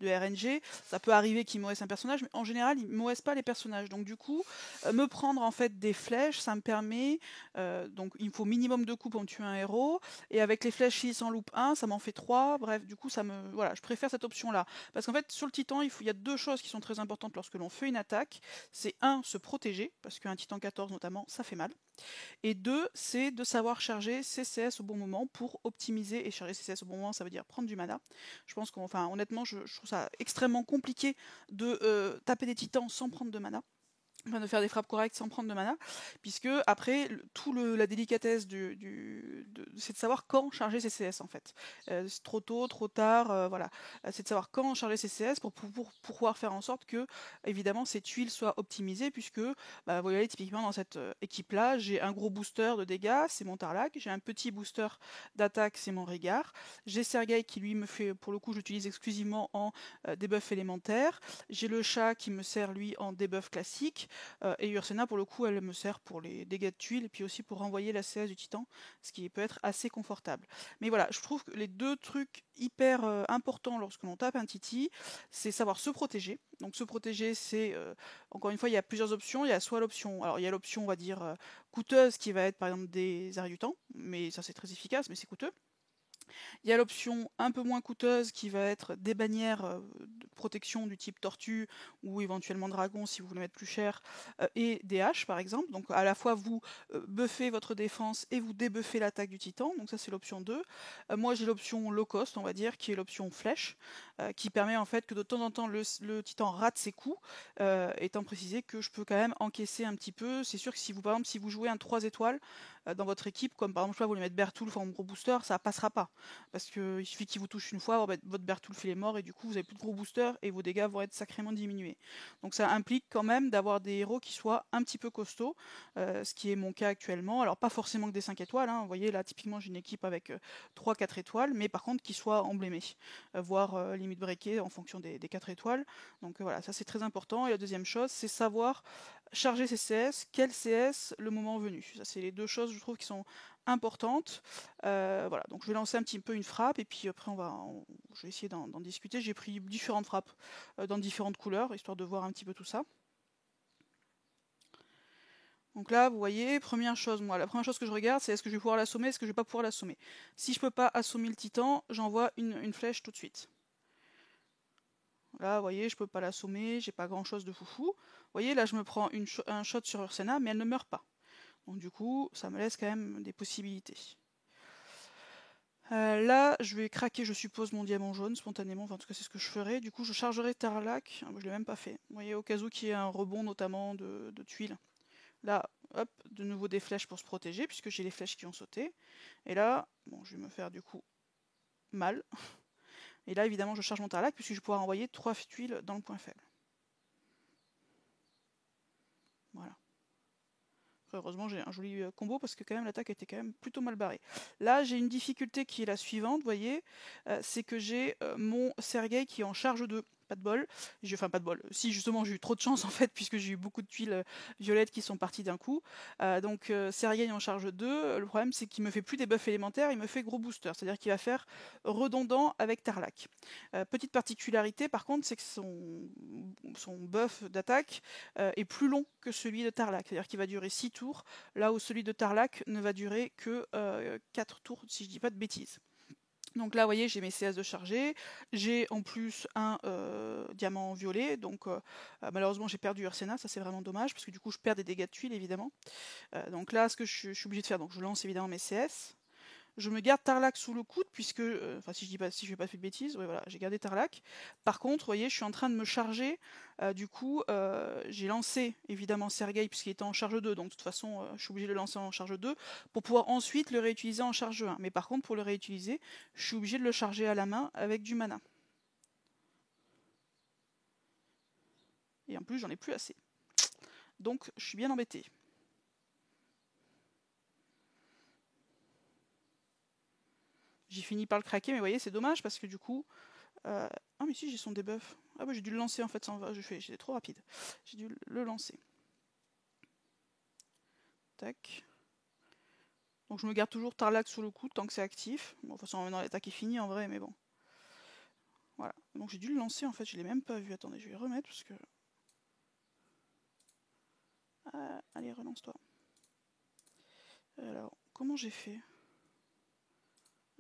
RNG, ça peut arriver qu'il me reste un personnage, mais en général, il me reste pas les personnages. Donc du coup, me prendre en fait des flèches, ça me permet, donc il me faut minimum 2 coups pour me tuer un héros, et avec les flèches, s'ils s'en loupent 1, ça m'en fait 3, bref, du coup, voilà, je préfère cette option-là. Parce qu'en fait, sur le titan, il y a 2 choses qui sont très importantes lorsque l'on fait une attaque. C'est 1, se protéger, parce qu'un titan 14 notamment, ça fait mal. Et 2, c'est de savoir charger ses CS au bon moment pour optimiser. Et charger ses CS au bon moment, ça veut dire prendre du mana. Je pense honnêtement, je trouve ça extrêmement compliqué de taper des titans sans prendre de mana. Enfin, de faire des frappes correctes sans prendre de mana, puisque après, la délicatesse c'est de savoir quand charger ses CS en fait. C'est trop tôt, trop tard, voilà. C'est de savoir quand charger ses CS pour pouvoir faire en sorte que, évidemment, ces tuiles soient optimisées, puisque, vous voyez, typiquement dans cette équipe-là, j'ai un gros booster de dégâts, c'est mon Tarlac, j'ai un petit booster d'attaque, c'est mon Régard, j'ai Sergei qui lui me fait, pour le coup, j'utilise exclusivement en debuff élémentaire, j'ai le chat qui me sert lui en debuff classique, et Ursena, pour le coup, elle me sert pour les dégâts de tuiles et puis aussi pour renvoyer la CS du titan, ce qui peut être assez confortable. Mais voilà, je trouve que les 2 trucs hyper importants lorsque l'on tape un titi, c'est savoir se protéger. Donc se protéger, c'est, encore une fois, il y a plusieurs options. Il y a soit l'option, alors il y a l'option, on va dire, coûteuse, qui va être par exemple des arrêts du temps, mais ça c'est très efficace, mais c'est coûteux. Il y a l'option un peu moins coûteuse qui va être des bannières de protection du type tortue ou éventuellement dragon si vous voulez mettre plus cher, et des haches par exemple. Donc à la fois vous buffez votre défense et vous débuffez l'attaque du titan, donc ça c'est l'option 2. Moi j'ai l'option low cost, on va dire, qui est l'option flèche, qui permet en fait que de temps en temps le titan rate ses coups, étant précisé que je peux quand même encaisser un petit peu. C'est sûr que si vous, par exemple, si vous jouez un 3 étoiles dans votre équipe, comme par exemple, je sais pas, vous voulez mettre Bertoulf en gros booster, ça passera pas. Parce qu'il suffit qu'il vous touche une fois, votre Bertoulf il est mort et du coup vous avez plus de gros boosters et vos dégâts vont être sacrément diminués. Donc ça implique quand même d'avoir des héros qui soient un petit peu costauds, ce qui est mon cas actuellement. Alors pas forcément que des 5 étoiles, hein. Vous voyez là typiquement j'ai une équipe avec 3-4 étoiles, mais par contre qui soient emblémés, voire limite breakés en fonction des 4 étoiles. Donc voilà, ça c'est très important. Et la deuxième chose, c'est savoir charger ses CS, quel CS le moment venu. Ça c'est les 2 choses je trouve qui sont importantes. Voilà, donc je vais lancer un petit peu une frappe et puis après je vais essayer d'en discuter. J'ai pris différentes frappes dans différentes couleurs, histoire de voir un petit peu tout ça. Donc là, vous voyez, première chose, la première chose que je regarde, c'est est-ce que je vais pouvoir l'assommer, est-ce que je vais pas pouvoir l'assommer. Si je peux pas assommer le titan, j'envoie une flèche tout de suite. Là, vous voyez, je peux pas l'assommer, j'ai pas grand chose de foufou. Vous voyez, là, je me prends un shot sur Ursena, mais elle ne meurt pas. Donc du coup, ça me laisse quand même des possibilités. Là, je vais craquer, je suppose, mon diamant jaune spontanément. Enfin, en tout cas, c'est ce que je ferai. Du coup, je chargerai Tarlac. Je l'ai même pas fait. Vous voyez, au cas où qu'il y ait un rebond, notamment de tuiles. Là, hop, de nouveau des flèches pour se protéger, puisque j'ai les flèches qui ont sauté. Et là, bon, je vais me faire du coup mal. Et là, évidemment, je charge mon Tarlac, puisque je vais pouvoir envoyer 3 tuiles dans le point faible. Voilà. Heureusement, j'ai un joli combo parce que quand même l'attaque était quand même plutôt mal barrée. Là, j'ai une difficulté qui est la suivante, vous voyez, c'est que j'ai mon Sergueï qui est en charge 2. Pas de bol. Enfin, pas de bol. Si, justement, j'ai eu trop de chance, en fait, puisque j'ai eu beaucoup de tuiles violettes qui sont parties d'un coup. Donc, Sergueï en charge 2. Le problème, c'est qu'il me fait plus des buffs élémentaires, il me fait gros booster. C'est-à-dire qu'il va faire redondant avec Tarlac. Petite particularité, par contre, c'est que son buff d'attaque est plus long que celui de Tarlac. C'est-à-dire qu'il va durer 6 tours, là où celui de Tarlac ne va durer que 4 tours, si je dis pas de bêtises. Donc là, vous voyez, j'ai mes CS de chargé, j'ai en plus un diamant violet, donc malheureusement j'ai perdu Ursena, ça c'est vraiment dommage, parce que du coup je perds des dégâts de tuiles évidemment. Donc là, ce que je suis obligé de faire, donc je lance évidemment mes CS. Je me garde Tarlac sous le coude, puisque, enfin si je fais pas fait de bêtises, ouais, voilà, j'ai gardé Tarlac. Par contre, vous voyez, je suis en train de me charger, du coup, j'ai lancé évidemment Sergueï, puisqu'il était en charge 2, donc de toute façon, je suis obligé de le lancer en charge 2, pour pouvoir ensuite le réutiliser en charge 1. Mais par contre, pour le réutiliser, je suis obligé de le charger à la main avec du mana. Et en plus, j'en ai plus assez. Donc, je suis bien embêté. J'ai fini par le craquer, mais vous voyez, c'est dommage parce que du coup. Ah, mais si, j'ai son debuff. Ah, bah j'ai dû le lancer en fait sans. J'étais trop rapide. J'ai dû le lancer. Tac. Donc je me garde toujours Tarlac sous le coude tant que c'est actif. Bon, de toute façon, maintenant l'attaque est finie en vrai, mais bon. Voilà. Donc j'ai dû le lancer en fait, je l'ai même pas vu. Attendez, je vais remettre parce que. Allez, relance-toi. Alors, comment j'ai fait?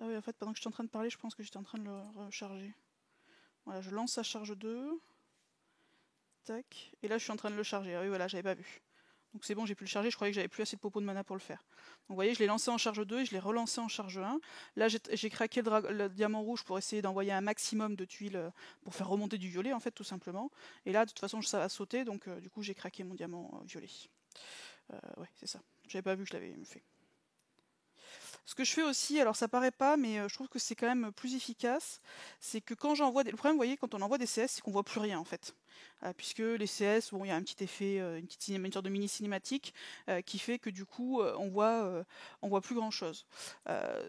Ah oui, en fait, pendant que j'étais en train de parler, je pense que j'étais en train de le recharger. Voilà, je lance sa charge 2. Tac. Et là, je suis en train de le charger. Ah oui, voilà, j'avais pas vu. Donc c'est bon, j'ai pu le charger. Je croyais que j'avais plus assez de popo de mana pour le faire. Donc vous voyez, je l'ai lancé en charge 2 et je l'ai relancé en charge 1. Là, j'ai craqué le diamant rouge pour essayer d'envoyer un maximum de tuiles pour faire remonter du violet, en fait, tout simplement. Et là, de toute façon, ça va sauter. Donc du coup, j'ai craqué mon diamant violet. Ouais, c'est ça. J'avais pas vu que je l'avais fait. Ce que je fais aussi, alors ça paraît pas, mais je trouve que c'est quand même plus efficace, c'est que quand j'envoie des... Le problème, vous voyez, quand on envoie des CS, c'est qu'on voit plus rien en fait. Puisque les CS, bon, il y a un petit effet, une sorte de mini cinématique qui fait que du coup, on voit plus grand chose.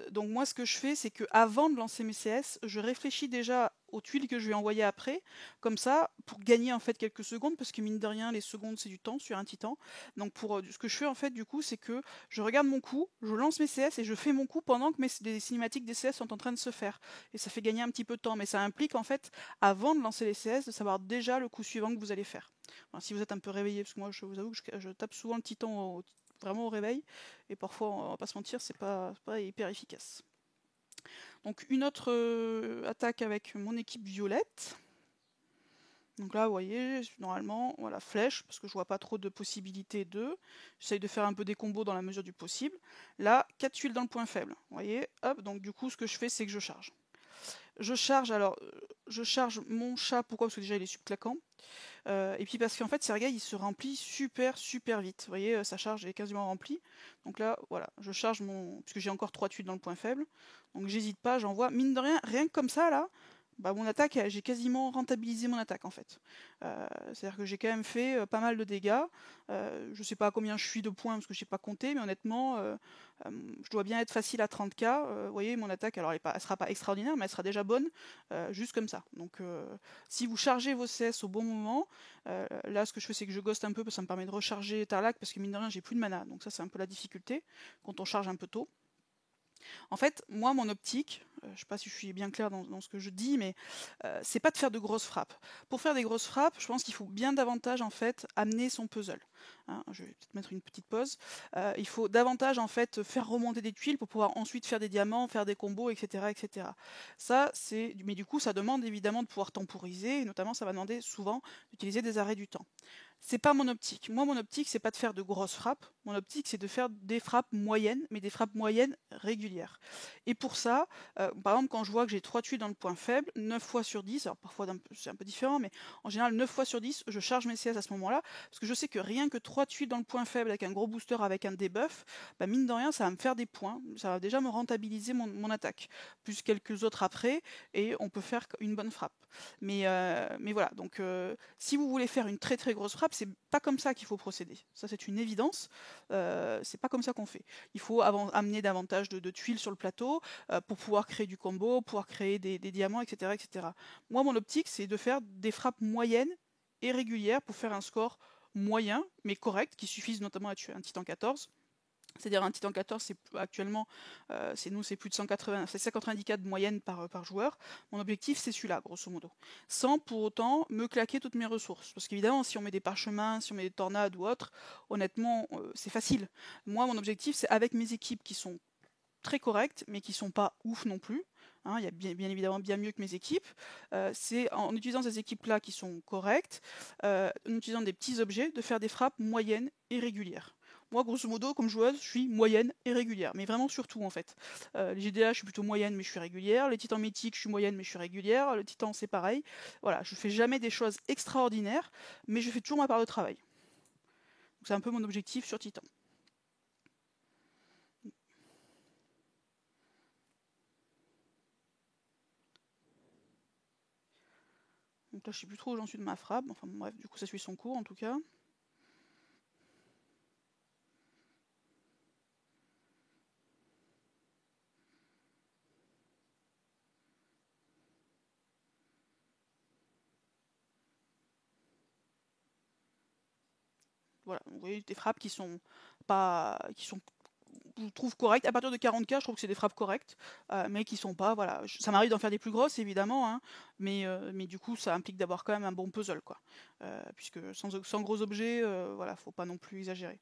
Donc moi, ce que je fais, c'est que avant de lancer mes CS, je réfléchis déjà aux tuiles que je vais envoyer après, comme ça, pour gagner en fait quelques secondes, parce que mine de rien, les secondes c'est du temps sur un titan. Donc pour ce que je fais en fait du coup, c'est que je regarde mon coup, je lance mes CS et je fais mon coup pendant que les cinématiques des CS sont en train de se faire. Et ça fait gagner un petit peu de temps, mais ça implique en fait, avant de lancer les CS, de savoir déjà le coup suivant que vous allez faire. Alors, si vous êtes un peu réveillé, parce que moi je vous avoue que je tape souvent le titan vraiment au réveil, et parfois, on va pas se mentir, c'est pas hyper efficace. Donc une autre attaque avec mon équipe violette. Donc là, vous voyez, normalement, voilà, flèche, parce que je vois pas trop de possibilités de. J'essaye de faire un peu des combos dans la mesure du possible. Là, 4 tuiles dans le point faible. Vous voyez, hop, donc du coup, ce que je fais, c'est que je charge. Je charge mon chat, pourquoi? Parce que déjà, il est subclaquant. Et puis parce qu'en fait, Sergueï, il se remplit super vite. Vous voyez, sa charge est quasiment remplie. Donc là, voilà, je charge puisque j'ai encore 3 tuiles dans le point faible. Donc j'hésite pas, j'envoie. Mine de rien que comme ça, là, bah, mon attaque, j'ai quasiment rentabilisé mon attaque en fait. C'est-à-dire que j'ai quand même fait pas mal de dégâts. Je sais pas à combien je suis de points parce que je n'ai pas compté, mais honnêtement, je dois bien être facile à 30k. Vous voyez, mon attaque, alors elle sera pas extraordinaire, mais elle sera déjà bonne, juste comme ça. Donc si vous chargez vos CS au bon moment, là ce que je fais c'est que je ghost un peu parce que ça me permet de recharger Tarlac parce que mine de rien j'ai plus de mana. Donc ça c'est un peu la difficulté quand on charge un peu tôt. En fait, moi, mon optique, je ne sais pas si je suis bien claire dans ce que je dis, mais c'est pas de faire de grosses frappes. Pour faire des grosses frappes, je pense qu'il faut bien davantage en fait amener son puzzle. Hein, je vais peut-être mettre une petite pause. Il faut davantage en fait faire remonter des tuiles pour pouvoir ensuite faire des diamants, faire des combos, etc., etc. Ça, mais du coup, ça demande évidemment de pouvoir temporiser, et notamment, ça va demander souvent d'utiliser des arrêts du temps. C'est pas mon optique. Moi, mon optique, c'est pas de faire de grosses frappes. Mon optique, c'est de faire des frappes moyennes, mais des frappes moyennes régulières. Et pour ça, par exemple, quand je vois que j'ai 3 tuiles dans le point faible, 9 fois sur 10, alors parfois c'est un peu différent, mais en général, 9 fois sur 10, je charge mes CS à ce moment-là, parce que je sais que rien que 3 tuiles dans le point faible avec un gros booster avec un debuff, bah mine de rien ça va me faire des points, ça va déjà me rentabiliser mon attaque, plus quelques autres après, et on peut faire une bonne frappe. Mais voilà, donc si vous voulez faire une très très grosse frappe, c'est pas comme ça qu'il faut procéder. Ça c'est une évidence, c'est pas comme ça qu'on fait. Il faut amener davantage de tuiles sur le plateau pour pouvoir créer du combo, pouvoir créer des diamants, etc., etc. Moi mon optique c'est de faire des frappes moyennes et régulières pour faire un score moyen mais correct, qui suffise notamment à tuer un titan 14. C'est-à-dire un titan 14, c'est actuellement, c'est plus de 180, c'est 194 de moyenne par joueur. Mon objectif, c'est celui-là, grosso modo. Sans pour autant me claquer toutes mes ressources. Parce qu'évidemment, si on met des parchemins, si on met des tornades ou autre, honnêtement, c'est facile. Moi, mon objectif, c'est avec mes équipes qui sont très correctes, mais qui sont pas ouf non plus. Hein, il y a bien évidemment bien mieux que mes équipes. C'est en utilisant ces équipes-là qui sont correctes, en utilisant des petits objets, de faire des frappes moyennes et régulières. Moi, grosso modo, comme joueuse, je suis moyenne et régulière, mais vraiment surtout en fait. Les GDA, je suis plutôt moyenne, mais je suis régulière. Les titans mythiques, je suis moyenne, mais je suis régulière. Le titan, c'est pareil. Voilà, je fais jamais des choses extraordinaires, mais je fais toujours ma part de travail. C'est un peu mon objectif sur titan. Donc là, je sais plus trop où j'en suis de ma frappe. Enfin bref, du coup, ça suit son cours en tout cas. Voilà, vous voyez des frappes qui sont pas, je trouve correctes. À partir de 40K, je trouve que c'est des frappes correctes, mais qui sont pas, voilà. Ça m'arrive d'en faire des plus grosses, évidemment, hein, mais du coup, ça implique d'avoir quand même un bon puzzle, quoi. Puisque sans gros objets, voilà, faut pas non plus exagérer.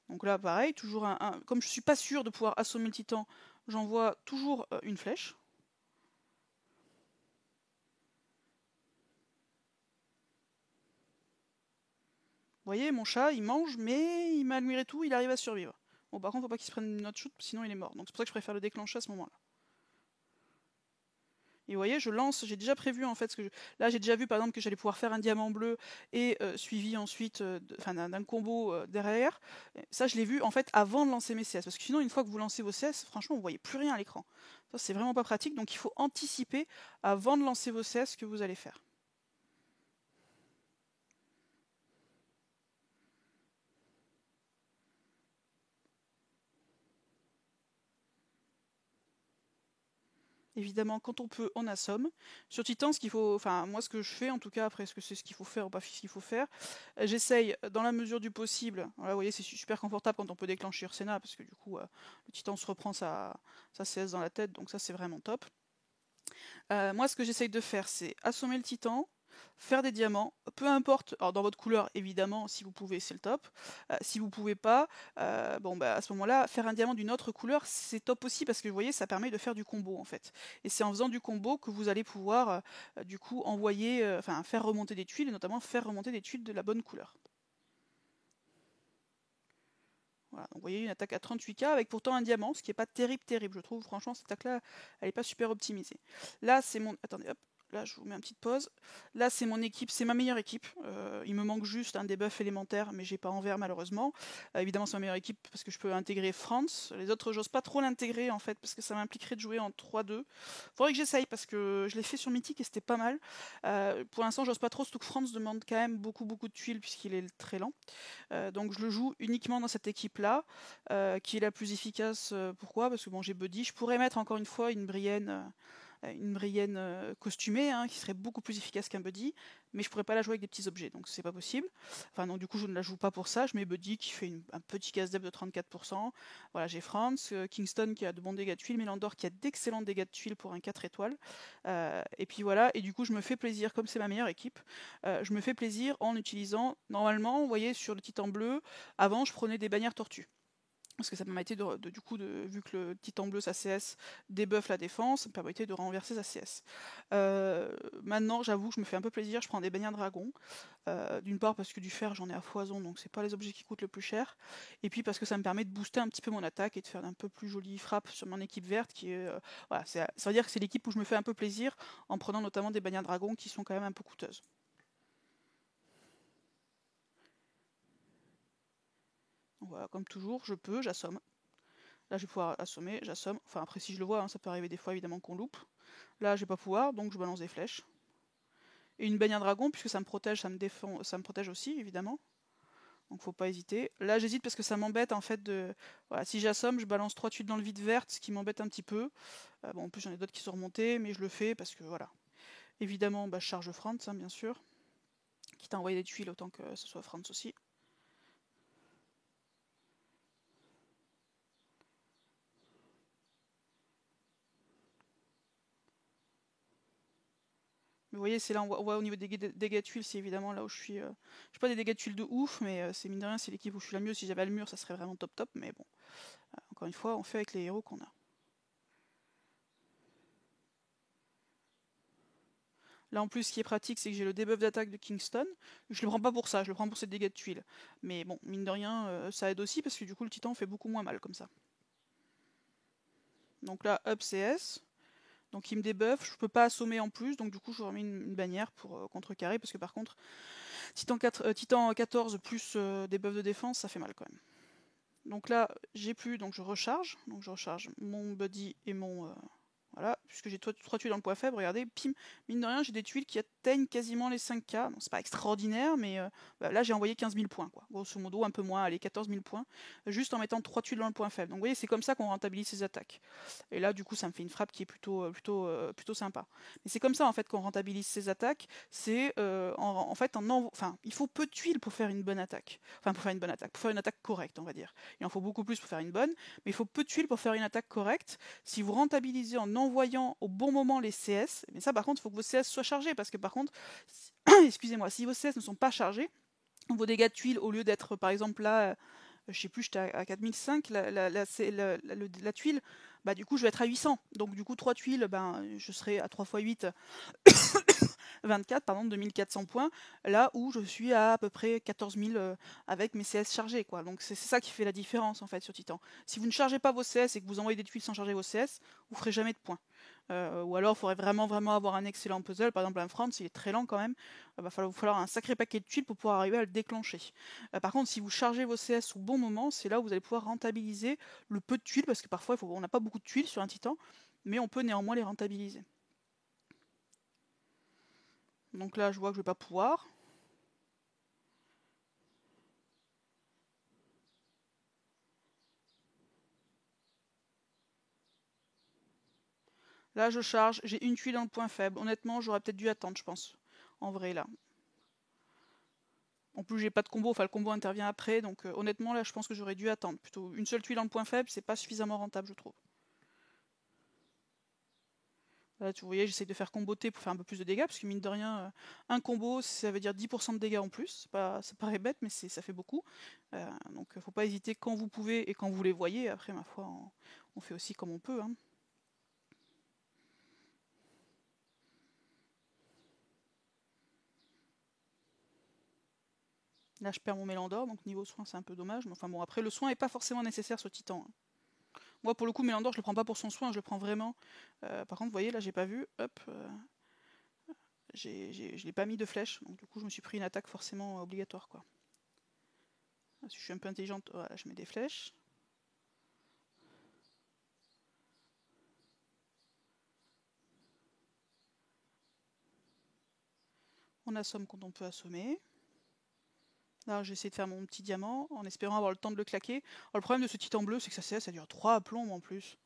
Donc là, pareil, toujours comme je suis pas sûr de pouvoir assommer le titan, j'envoie toujours une flèche. Vous voyez, mon chat, il mange, mais malgré tout, il arrive à survivre. Bon, par contre, faut pas qu'il se prenne une autre shoot, sinon il est mort. Donc c'est pour ça que je préfère le déclencher à ce moment-là. Et vous voyez, je lance, j'ai déjà prévu en fait, là j'ai déjà vu par exemple que j'allais pouvoir faire un diamant bleu et suivi ensuite d'un combo derrière. Ça je l'ai vu en fait avant de lancer mes CS, parce que sinon une fois que vous lancez vos CS, franchement vous voyez plus rien à l'écran. Ça c'est vraiment pas pratique, donc il faut anticiper avant de lancer vos CS ce que vous allez faire. Évidemment, quand on peut, on assomme. Sur Titan, moi ce que je fais, en tout cas, après, est-ce que c'est ce qu'il faut faire ou pas ce qu'il faut faire, j'essaye, dans la mesure du possible, voilà, vous voyez, c'est super confortable quand on peut déclencher Ursena, parce que du coup, le Titan se reprend sa CS dans la tête, donc ça c'est vraiment top. Moi, ce que j'essaye de faire, c'est assommer le Titan, faire des diamants, peu importe, alors dans votre couleur évidemment, si vous pouvez c'est le top, si vous pouvez pas, à ce moment-là, faire un diamant d'une autre couleur c'est top aussi, parce que vous voyez ça permet de faire du combo en fait, et c'est en faisant du combo que vous allez pouvoir du coup envoyer, faire remonter des tuiles, et notamment faire remonter des tuiles de la bonne couleur. Voilà, donc vous voyez une attaque à 38K avec pourtant un diamant, ce qui n'est pas terrible, je trouve. Franchement, cette attaque-là, elle n'est pas super optimisée. Là, c'est mon... Attendez, hop. Là, je vous mets une petite pause. Là, c'est mon équipe, c'est ma meilleure équipe. Il me manque juste un debuff élémentaire, mais j'ai pas envers malheureusement. Évidemment, c'est ma meilleure équipe parce que je peux intégrer France. Les autres, j'ose pas trop l'intégrer en fait, parce que ça m'impliquerait de jouer en 3-2. Faudrait que j'essaye parce que je l'ai fait sur Mythique et c'était pas mal. Pour l'instant, j'ose pas trop, surtout que France demande quand même beaucoup de tuiles puisqu'il est très lent. Donc je le joue uniquement dans cette équipe-là, qui est la plus efficace. Pourquoi? Parce que bon, j'ai Buddy. Je pourrais mettre encore une fois une Brienne costumée, hein, qui serait beaucoup plus efficace qu'un Buddy, mais je pourrais pas la jouer avec des petits objets, donc c'est pas possible. Enfin non, du coup je ne la joue pas pour ça. Je mets Buddy qui fait un petit casse-dep de 34%. Voilà, j'ai France, Kingston qui a de bons dégâts de tuiles, Mélandor qui a d'excellents dégâts de tuiles pour un 4 étoiles. Et puis voilà, et du coup je me fais plaisir, comme c'est ma meilleure équipe, je me fais plaisir en utilisant, normalement, vous voyez sur le Titan bleu, avant je prenais des bannières tortues. Parce que ça me permettait vu que le Titan bleu, sa CS, débuffe la défense, ça me permettait de renverser sa CS. Maintenant, j'avoue que je me fais un peu plaisir, je prends des bannières dragon. D'une part parce que du fer, j'en ai à foison, donc c'est pas les objets qui coûtent le plus cher. Et puis parce que ça me permet de booster un petit peu mon attaque et de faire un peu plus jolie frappe sur mon équipe verte, qui est... voilà, ça veut dire que c'est l'équipe où je me fais un peu plaisir, en prenant notamment des bannières dragon qui sont quand même un peu coûteuses. Donc voilà, comme toujours, j'assomme. Là, je vais pouvoir assommer, j'assomme. Enfin, après, si je le vois, hein, ça peut arriver des fois, évidemment, qu'on loupe. Là, je vais pas pouvoir, donc je balance des flèches. Et une bannière dragon, puisque ça me protège, ça me défend, ça me protège aussi, évidemment. Donc faut pas hésiter. Là, j'hésite parce que ça m'embête, en fait, de... Voilà, si j'assomme, je balance 3 tuiles dans le vide verte, ce qui m'embête un petit peu. Bon, en plus, j'en ai d'autres qui sont remontés, mais je le fais parce que, voilà. Évidemment, je charge Franz, hein, bien sûr. Quitte à envoyer des tuiles, autant que ce soit Franz aussi. Mais vous voyez, c'est là, on voit au niveau des dégâts de tuiles, c'est évidemment là où je suis. Je n'ai pas des dégâts de tuiles de ouf, mais c'est mine de rien, c'est l'équipe où je suis la mieux. Si j'avais le mur, ça serait vraiment top top, mais bon. Encore une fois, on fait avec les héros qu'on a. Là en plus, ce qui est pratique, c'est que j'ai le debuff d'attaque de Kingston. Je le prends pas pour ça, je le prends pour ses dégâts de tuiles. Mais bon, mine de rien, ça aide aussi parce que du coup, le titan fait beaucoup moins mal comme ça. Donc là, up CS. Donc il me débuffe, je peux pas assommer en plus, donc du coup je remets une bannière pour contrecarrer, parce que par contre, Titan 14 plus des buffs de défense, ça fait mal quand même. Donc là, j'ai plus, donc je recharge. Donc je recharge mon buddy et mon... voilà, puisque j'ai 3 tuiles dans le point faible, regardez, pim, mine de rien, j'ai des tuiles qui atteignent quasiment les 5K. Bon, c'est pas extraordinaire, mais là j'ai envoyé 15 000 points, quoi. Grosso modo, un peu moins, allez, 14 000 points, juste en mettant 3 tuiles dans le point faible. Donc vous voyez, c'est comme ça qu'on rentabilise ses attaques. Et là, du coup, ça me fait une frappe qui est plutôt sympa. Mais c'est comme ça, en fait, qu'on rentabilise ses attaques. C'est, enfin, il faut peu de tuiles pour faire une bonne attaque. Enfin, pour faire une bonne attaque, pour faire une attaque correcte, on va dire. Il en faut beaucoup plus pour faire une bonne, mais il faut peu de tuiles pour faire une attaque correcte. Si vous rentabilisez en envoyant au bon moment les CS, mais ça par contre, il faut que vos CS soient chargés, parce que par contre, excusez-moi, si vos CS ne sont pas chargés, vos dégâts de tuiles, au lieu d'être par exemple là, je sais plus, j'étais à 4005, la tuile, du coup je vais être à 800. Donc du coup 3 tuiles, je serai à 3 x 8, 24, pardon, 2400 points, là où je suis à peu près 14 000 avec mes CS chargés, quoi. Donc c'est ça qui fait la différence, en fait, sur Titan. Si vous ne chargez pas vos CS et que vous envoyez des tuiles sans charger vos CS, vous ferez jamais de points. Ou alors, il faudrait vraiment avoir un excellent puzzle. Par exemple, un Franz, il est très lent quand même. Il va falloir un sacré paquet de tuiles pour pouvoir arriver à le déclencher. Par contre, si vous chargez vos CS au bon moment, c'est là où vous allez pouvoir rentabiliser le peu de tuiles, parce que parfois, on n'a pas beaucoup de tuiles sur un Titan, mais on peut néanmoins les rentabiliser. Donc là, je vois que je vais pas pouvoir. Là, je charge, j'ai une tuile dans le point faible. Honnêtement, j'aurais peut-être dû attendre, je pense. En vrai, là. En plus, j'ai pas de combo, enfin le combo intervient après, donc honnêtement, là, je pense que j'aurais dû attendre. Plutôt une seule tuile dans le point faible, c'est pas suffisamment rentable, je trouve. Là, tu voyais, j'essaie de faire comboter pour faire un peu plus de dégâts, parce que mine de rien, un combo, ça veut dire 10% de dégâts en plus. Ça paraît bête, mais ça fait beaucoup. Donc, faut pas hésiter quand vous pouvez et quand vous les voyez. Après, ma foi, on fait aussi comme on peut, hein. Là, je perds mon Mélandor, donc niveau soin, c'est un peu dommage. Mais enfin bon, après, le soin n'est pas forcément nécessaire sur Titan, hein. Moi, pour le coup, Mélandor, je le prends pas pour son soin, je le prends vraiment. Par contre, vous voyez, là, j'ai pas vu. Hop, je l'ai pas mis de flèche, donc du coup, je me suis pris une attaque forcément obligatoire, quoi. Si je suis un peu intelligente, voilà, je mets des flèches. On assomme quand on peut assommer. Là, j'essaie de faire mon petit diamant en espérant avoir le temps de le claquer. Alors, le problème de ce titan bleu, c'est que ça dure 3 plombes en plus.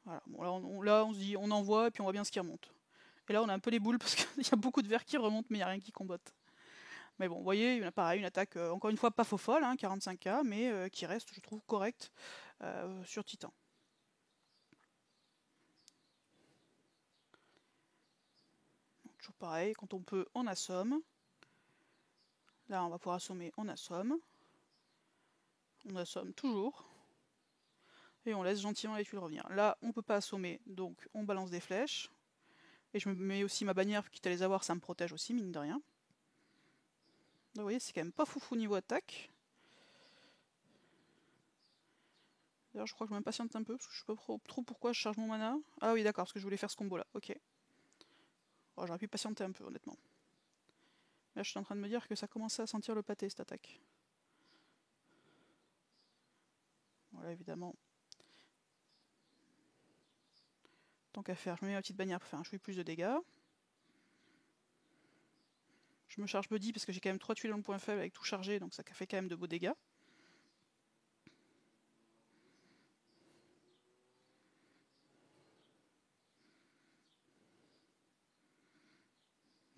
Voilà. Bon, là, on se dit, on envoie et puis on voit bien ce qui remonte. Et là, on a un peu les boules parce qu'il y a beaucoup de verre qui remonte, mais il n'y a rien qui combatte. Mais bon, vous voyez, il y a pareil, une attaque, encore une fois, pas faux folle, hein, 45K, mais qui reste, je trouve, correcte sur Titan. Donc, toujours pareil, quand on peut, on assomme. Là, on va pouvoir assommer, on assomme. On assomme toujours. Et on laisse gentiment les tuiles revenir. Là, on peut pas assommer, donc on balance des flèches. Et je me mets aussi ma bannière, quitte à les avoir, ça me protège aussi, mine de rien. Donc, vous voyez, c'est quand même pas foufou niveau attaque. D'ailleurs, je crois que je m'impatiente un peu, parce que je sais pas trop pourquoi je charge mon mana. Ah oui, d'accord, parce que je voulais faire ce combo-là, ok. Oh, j'aurais pu patienter un peu, honnêtement. Là, je suis en train de me dire que ça commençait à sentir le pâté, cette attaque. Voilà, évidemment. Tant qu'à faire, je me mets ma petite bannière pour faire un chouïa plus de dégâts. Je me charge Buddy parce que j'ai quand même 3 tuiles dans le point faible avec tout chargé, donc ça fait quand même de beaux dégâts.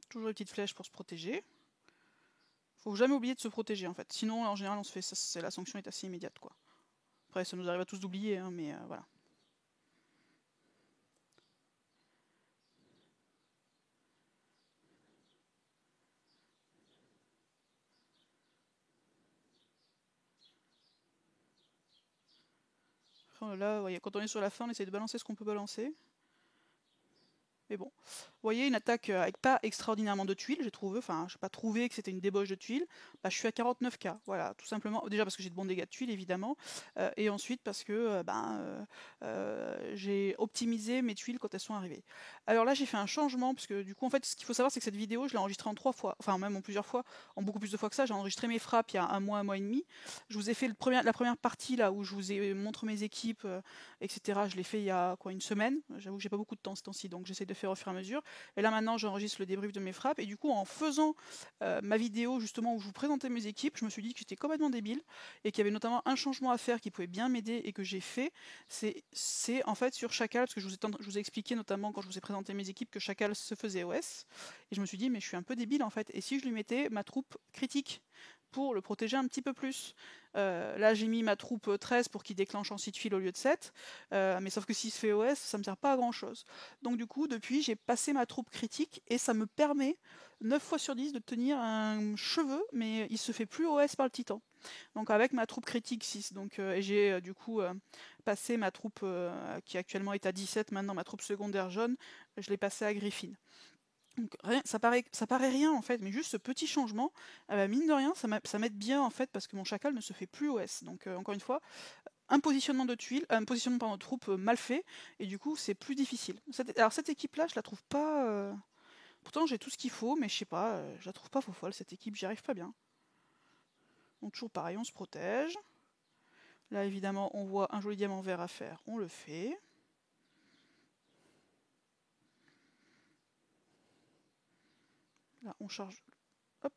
Toujours les petites flèches pour se protéger. Faut jamais oublier de se protéger en fait. Sinon, en général, on se fait ça, la sanction est assez immédiate quoi. Après, ça nous arrive à tous d'oublier, hein, mais voilà. Enfin, là, voyez, quand on est sur la fin, on essaie de balancer ce qu'on peut balancer. Mais bon, vous voyez, une attaque avec pas extraordinairement de tuiles, j'ai trouvé, enfin, j'ai pas trouvé que c'était une débauche de tuiles. Bah, je suis à 49k, voilà, tout simplement. Déjà parce que j'ai de bons dégâts de tuiles, évidemment, et ensuite parce que j'ai optimisé mes tuiles quand elles sont arrivées. Alors là, j'ai fait un changement, parce que du coup, en fait, ce qu'il faut savoir, c'est que cette vidéo, je l'ai enregistrée en 3 fois, enfin, même en plusieurs fois, en beaucoup plus de fois que ça. J'ai enregistré mes frappes il y a un mois et demi. Je vous ai fait la première partie, là, où je vous ai montré mes équipes, etc. Je l'ai fait il y a quoi, une semaine. J'avoue que j'ai pas beaucoup de temps ce temps-ci, donc j'essaie de faire au fur et à mesure. Et là maintenant j'enregistre le débrief de mes frappes, et du coup en faisant ma vidéo justement où je vous présentais mes équipes, je me suis dit que j'étais complètement débile, et qu'il y avait notamment un changement à faire qui pouvait bien m'aider et que j'ai fait. C'est en fait sur Chacal, parce que je vous ai expliqué notamment quand je vous ai présenté mes équipes que Chacal se faisait OS, et je me suis dit mais je suis un peu débile en fait, et si je lui mettais ma troupe critique pour le protéger un petit peu plus. Là j'ai mis ma troupe 13 pour qu'il déclenche en 6 tuiles au lieu de 7, mais sauf que s'il se fait OS, ça me sert pas à grand chose. Donc du coup, depuis, j'ai passé ma troupe critique, et ça me permet 9 fois sur 10 de tenir un cheveu, mais il se fait plus OS par le titan. Donc avec ma troupe critique 6, donc, et j'ai du coup passé ma troupe qui actuellement est à 17, maintenant ma troupe secondaire jaune, je l'ai passée à Griffin. Donc, ça paraît rien en fait, mais juste ce petit changement, mine de rien, ça m'aide bien en fait, parce que mon chacal ne se fait plus OS. Donc encore une fois, un positionnement de tuiles, un positionnement de troupe mal fait, et du coup c'est plus difficile. Alors cette équipe-là, je la trouve pas. Pourtant j'ai tout ce qu'il faut, mais je sais pas, je la trouve pas faux folle cette équipe, j'y arrive pas bien. Donc toujours pareil, on se protège. Là évidemment on voit un joli diamant vert à faire, on le fait. Là on charge. Hop.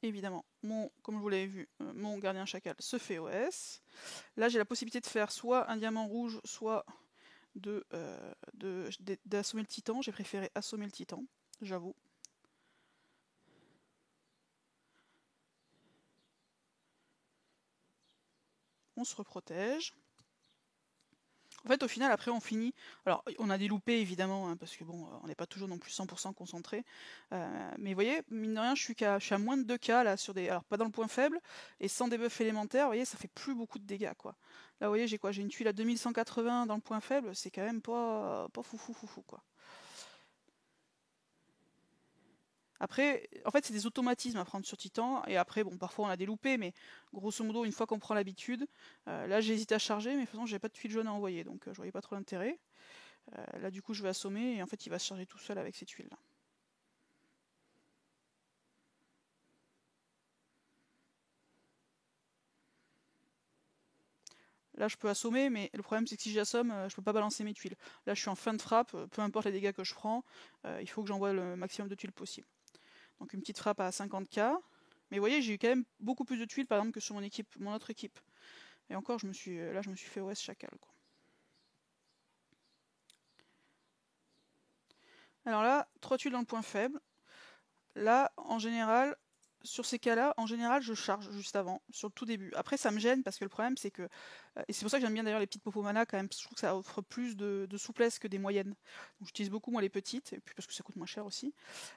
Évidemment, comme je vous l'avez vu, mon gardien chacal se fait OS. Là, j'ai la possibilité de faire soit un diamant rouge, soit d'assommer le titan. J'ai préféré assommer le titan, j'avoue. On se reprotège. En fait, au final, après, on finit. Alors, on a des loupés, évidemment, hein, parce que bon, on n'est pas toujours non plus 100% concentré. Mais vous voyez, mine de rien, je suis à moins de 2k là, sur des. Alors, pas dans le point faible, et sans debuff élémentaire, vous voyez, ça fait plus beaucoup de dégâts, quoi. Là, vous voyez, j'ai quoi? J'ai une tuile à 2180 dans le point faible, c'est quand même pas fou, quoi. Après, en fait, c'est des automatismes à prendre sur Titan, et après, bon, parfois on a des loupés, mais grosso modo, une fois qu'on prend l'habitude, là j'ai hésité à charger, mais de toute façon, j'avais pas de tuile jaune à envoyer, donc je voyais pas trop l'intérêt. Là, du coup, je vais assommer, et en fait, il va se charger tout seul avec ces tuiles-là. Là, je peux assommer, mais le problème, c'est que si j'assomme, je peux pas balancer mes tuiles. Là, je suis en fin de frappe, peu importe les dégâts que je prends, il faut que j'envoie le maximum de tuiles possible. Donc une petite frappe à 50k. Mais vous voyez, j'ai eu quand même beaucoup plus de tuiles, par exemple, que sur mon autre équipe. Et encore, je me suis fait OS chacal, quoi. Alors là, 3 tuiles dans le point faible. Là, en général, sur ces cas-là, en général, je charge juste avant, sur le tout début. Après, ça me gêne parce que le problème, c'est que. Et c'est pour ça que j'aime bien d'ailleurs les petites Popomana quand même, parce que je trouve que ça offre plus de souplesse que des moyennes. Donc j'utilise beaucoup, moi, les petites, et puis parce que ça coûte moins cher aussi.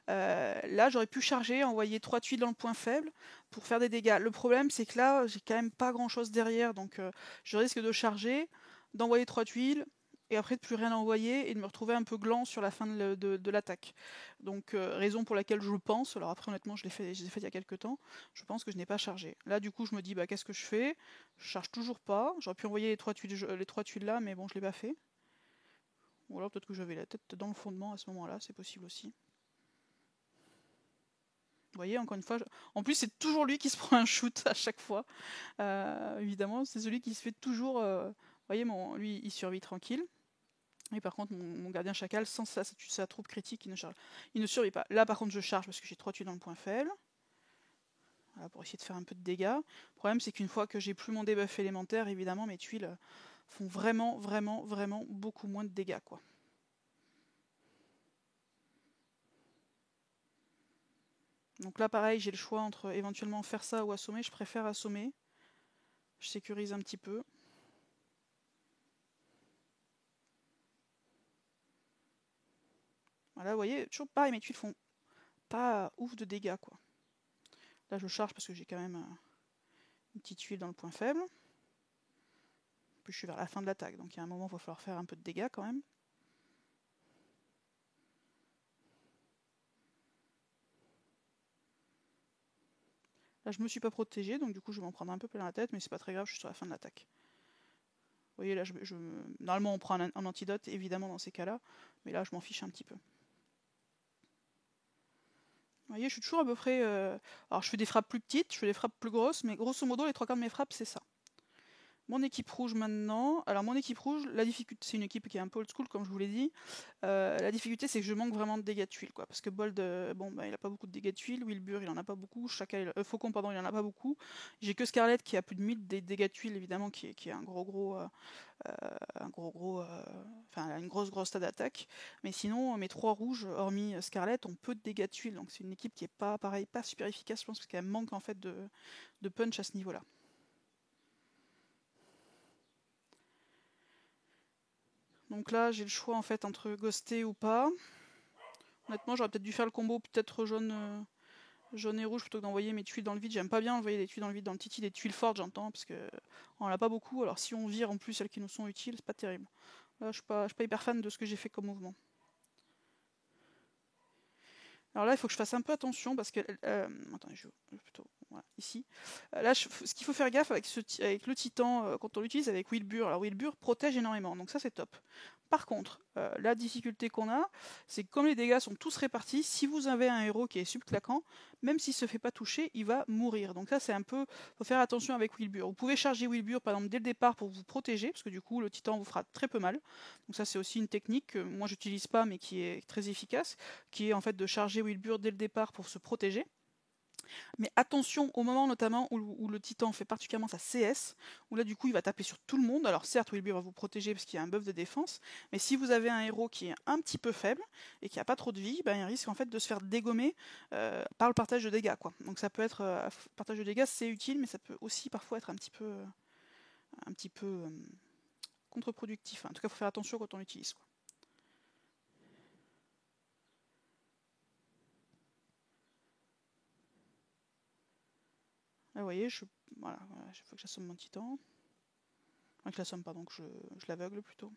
Là, j'aurais pu charger, envoyer 3 tuiles dans le point faible pour faire des dégâts. Le problème, c'est que là, j'ai quand même pas grand-chose derrière, donc je risque de charger, d'envoyer 3 tuiles, et après de plus rien envoyer et de me retrouver un peu gland sur la fin de l'attaque. Donc raison pour laquelle je pense, alors après honnêtement je les ai fait il y a quelques temps, je pense que je n'ai pas chargé. Là du coup je me dis bah qu'est-ce que je fais? Je charge toujours pas, j'aurais pu envoyer les 3 tuiles là, mais bon je l'ai pas fait. Ou alors peut-être que j'avais la tête dans le fondement à ce moment-là, c'est possible aussi. voyez, encore une fois, en plus c'est toujours lui qui se prend un shoot à chaque fois. Évidemment, c'est celui qui se fait toujours... vous voyez, lui, il survit tranquille. Et par contre, mon gardien chacal, sans sa troupe critique, il ne survit pas. Là, par contre, je charge parce que j'ai 3 tuiles dans le point faible. Voilà, pour essayer de faire un peu de dégâts. Le problème, c'est qu'une fois que j'ai plus mon debuff élémentaire, évidemment, mes tuiles font vraiment, vraiment, vraiment beaucoup moins de dégâts, quoi. Donc là, pareil, j'ai le choix entre éventuellement faire ça ou assommer. Je préfère assommer. Je sécurise un petit peu. Voilà, vous voyez, toujours pareil, mes tuiles font pas ouf de dégâts, quoi. Là, je charge parce que j'ai quand même une petite tuile dans le point faible. Puis je suis vers la fin de l'attaque, donc il y a un moment où il va falloir faire un peu de dégâts quand même. Là, je me suis pas protégé, donc du coup, je vais m'en prendre un peu plein la tête, mais c'est pas très grave, je suis sur la fin de l'attaque. Vous voyez, là, normalement, on prend un antidote, évidemment, dans ces cas-là, mais là, je m'en fiche un petit peu. Vous voyez, je suis toujours à peu près... Alors, je fais des frappes plus petites, je fais des frappes plus grosses, mais grosso modo, les 3/4 de mes frappes, c'est ça. Mon équipe rouge maintenant. Alors mon équipe rouge, la difficulté, c'est une équipe qui est un peu old school comme je vous l'ai dit. La difficulté c'est que je manque vraiment de dégâts de tuiles, quoi. Parce que Bold, il a pas beaucoup de dégâts de tuiles, Wilbur il en a pas beaucoup, Faucon pardon il en a pas beaucoup. J'ai que Scarlett qui a plus de 1000 dégâts de tuiles évidemment, qui est un une grosse stade d'attaque. Mais sinon mes 3 rouges, hormis Scarlett, ont peu de dégâts de tuiles. Donc c'est une équipe qui est pas super efficace, je pense, parce qu'elle manque en fait de punch à ce niveau-là. Donc là, j'ai le choix en fait entre ghoster ou pas. Honnêtement, j'aurais peut-être dû faire le combo peut-être jaune et rouge plutôt que d'envoyer mes tuiles dans le vide. J'aime pas bien envoyer des tuiles dans le vide dans le Titi, des tuiles fortes, j'entends, parce que on en a pas beaucoup. Alors si on vire en plus celles qui nous sont utiles, c'est pas terrible. Là, je suis pas hyper fan de ce que j'ai fait comme mouvement. Alors là, il faut que je fasse un peu attention parce que... attendez, je vais plutôt... Voilà, ici. Là, ce qu'il faut faire gaffe avec le titan, quand on l'utilise avec Wilbur. Alors Wilbur protège énormément, donc ça c'est top. Par contre, la difficulté qu'on a, c'est que comme les dégâts sont tous répartis, si vous avez un héros qui est subclaquant, même s'il se fait pas toucher, il va mourir. Donc ça c'est un peu... faut faire attention avec Wilbur. Vous pouvez charger Wilbur par exemple dès le départ pour vous protéger, parce que du coup le titan vous fera très peu mal. Donc ça c'est aussi une technique que moi j'utilise pas mais qui est très efficace, qui est en fait de charger Wilbur dès le départ pour se protéger. Mais attention au moment notamment où le titan fait particulièrement sa CS, où là du coup il va taper sur tout le monde. Alors certes Wilbur va vous protéger parce qu'il y a un buff de défense, mais si vous avez un héros qui est un petit peu faible et qui a pas trop de vie, il risque en fait de se faire dégommer par le partage de dégâts, quoi. Donc ça peut être partage de dégâts, c'est utile, mais ça peut aussi parfois être un petit peu contre-productif. En tout cas, il faut faire attention quand on l'utilise, quoi. Là, vous voyez, voilà, il faut que j'assomme mon titan. Enfin, que j'assomme, pardon, que je l'aveugle plutôt.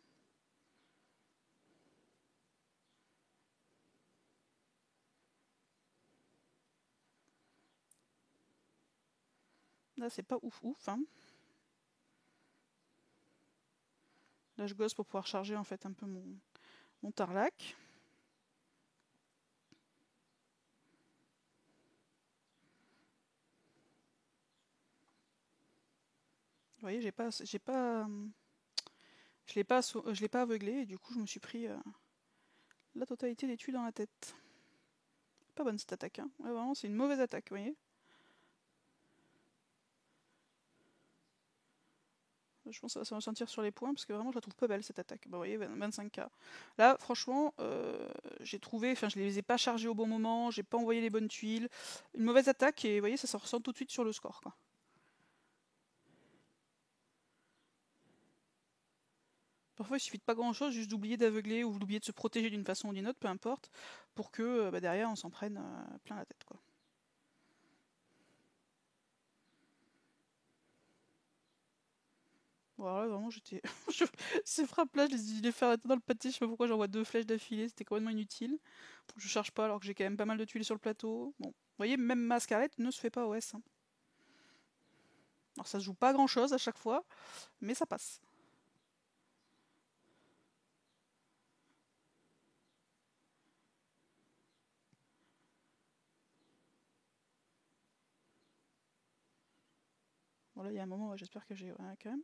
Là, c'est pas ouf, hein. Là, je gosse pour pouvoir charger en fait un peu mon tarlac. Vous voyez, je l'ai pas aveuglé et du coup, je me suis pris la totalité des tuiles dans la tête. Pas bonne cette attaque, hein. Ouais, vraiment, c'est une mauvaise attaque, vous voyez. Je pense que ça va se ressentir sur les points parce que vraiment je la trouve pas belle cette attaque. Bah, vous voyez, 25k. Là, franchement, j'ai trouvé, enfin je les ai pas chargés au bon moment, j'ai pas envoyé les bonnes tuiles. Une mauvaise attaque et vous voyez, ça se ressent tout de suite sur le score, quoi. Parfois il suffit de pas grand chose, juste d'oublier d'aveugler ou d'oublier de se protéger d'une façon ou d'une autre, peu importe, pour que derrière on s'en prenne plein la tête, quoi. Bon, alors là, vraiment, j'étais. Ces frappes-là, je les ai fait arrêter dans le pâté. Je sais pas pourquoi j'envoie 2 flèches d'affilée, c'était complètement inutile. Je charge pas alors que j'ai quand même pas mal de tuiles sur le plateau. Bon, vous voyez, même ma Scarlett ne se fait pas OS, hein. Alors ça se joue pas grand-chose à chaque fois, mais ça passe. Voilà, il y a un moment, ouais, j'espère que j'ai quand même.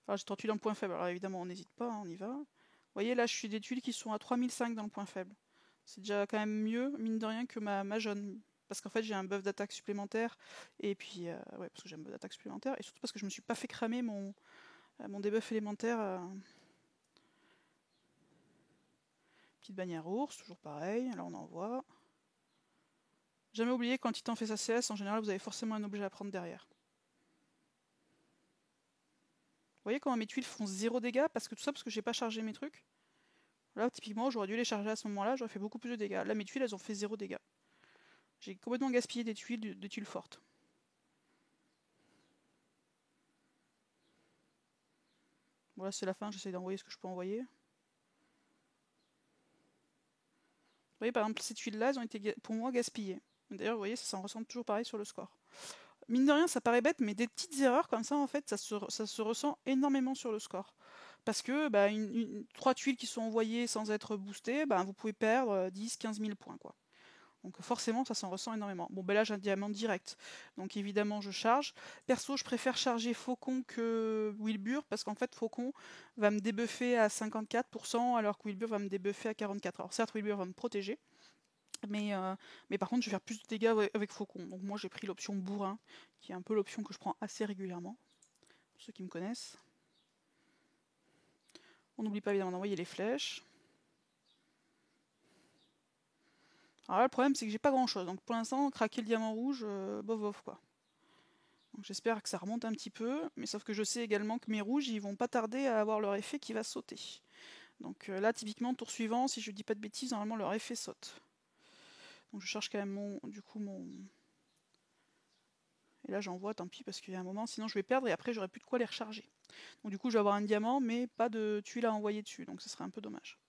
Alors j'ai 3 tuiles dans le point faible, alors évidemment on n'hésite pas, hein, on y va. Vous voyez là je suis des tuiles qui sont à 3005 dans le point faible. C'est déjà quand même mieux, mine de rien, que ma jaune. Parce qu'en fait j'ai un buff d'attaque supplémentaire, et puis ouais, parce que j'ai un buff d'attaque supplémentaire, et surtout parce que je me suis pas fait cramer mon debuff élémentaire. Petite bannière ours, toujours pareil, là on envoie. Jamais oublier, quand le titan fait sa CS, en général vous avez forcément un objet à prendre derrière. Vous voyez comment mes tuiles font 0 dégâts, parce que tout ça parce que j'ai pas chargé mes trucs. Là, typiquement, j'aurais dû les charger à ce moment-là, j'aurais fait beaucoup plus de dégâts. Là, mes tuiles, elles ont fait 0 dégâts. J'ai complètement gaspillé des tuiles fortes. Voilà, c'est la fin, j'essaie d'envoyer ce que je peux envoyer. Vous voyez, par exemple, ces tuiles-là, elles ont été, pour moi, gaspillées. D'ailleurs, vous voyez, ça s'en ressent toujours pareil sur le score. Mine de rien, ça paraît bête, mais des petites erreurs comme ça, en fait, ça se ressent énormément sur le score. Parce que 3 tuiles qui sont envoyées sans être boostées, vous pouvez perdre 10-15 000 points, quoi. Donc forcément, ça s'en ressent énormément. Bon, là, j'ai un diamant direct. Donc évidemment, je charge. Perso, je préfère charger Faucon que Wilbur, parce qu'en fait, Faucon va me débuffer à 54%, alors que Wilbur va me débuffer à 44%. Alors certes, Wilbur va me protéger, mais par contre, je vais faire plus de dégâts avec Faucon. Donc moi, j'ai pris l'option bourrin, qui est un peu l'option que je prends assez régulièrement, pour ceux qui me connaissent. On n'oublie pas évidemment d'envoyer les flèches. Alors là, le problème, c'est que j'ai pas grand-chose. Donc pour l'instant, craquer le diamant rouge, bof bof, quoi. Donc j'espère que ça remonte un petit peu, mais sauf que je sais également que mes rouges, ils vont pas tarder à avoir leur effet qui va sauter. Donc là, typiquement, tour suivant, si je dis pas de bêtises, normalement leur effet saute. Donc je cherche quand même mon... Et là j'envoie, tant pis, parce qu'il y a un moment, sinon je vais perdre et après j'aurai plus de quoi les recharger. Donc du coup je vais avoir un diamant, mais pas de tuile à envoyer dessus, donc ce serait un peu dommage.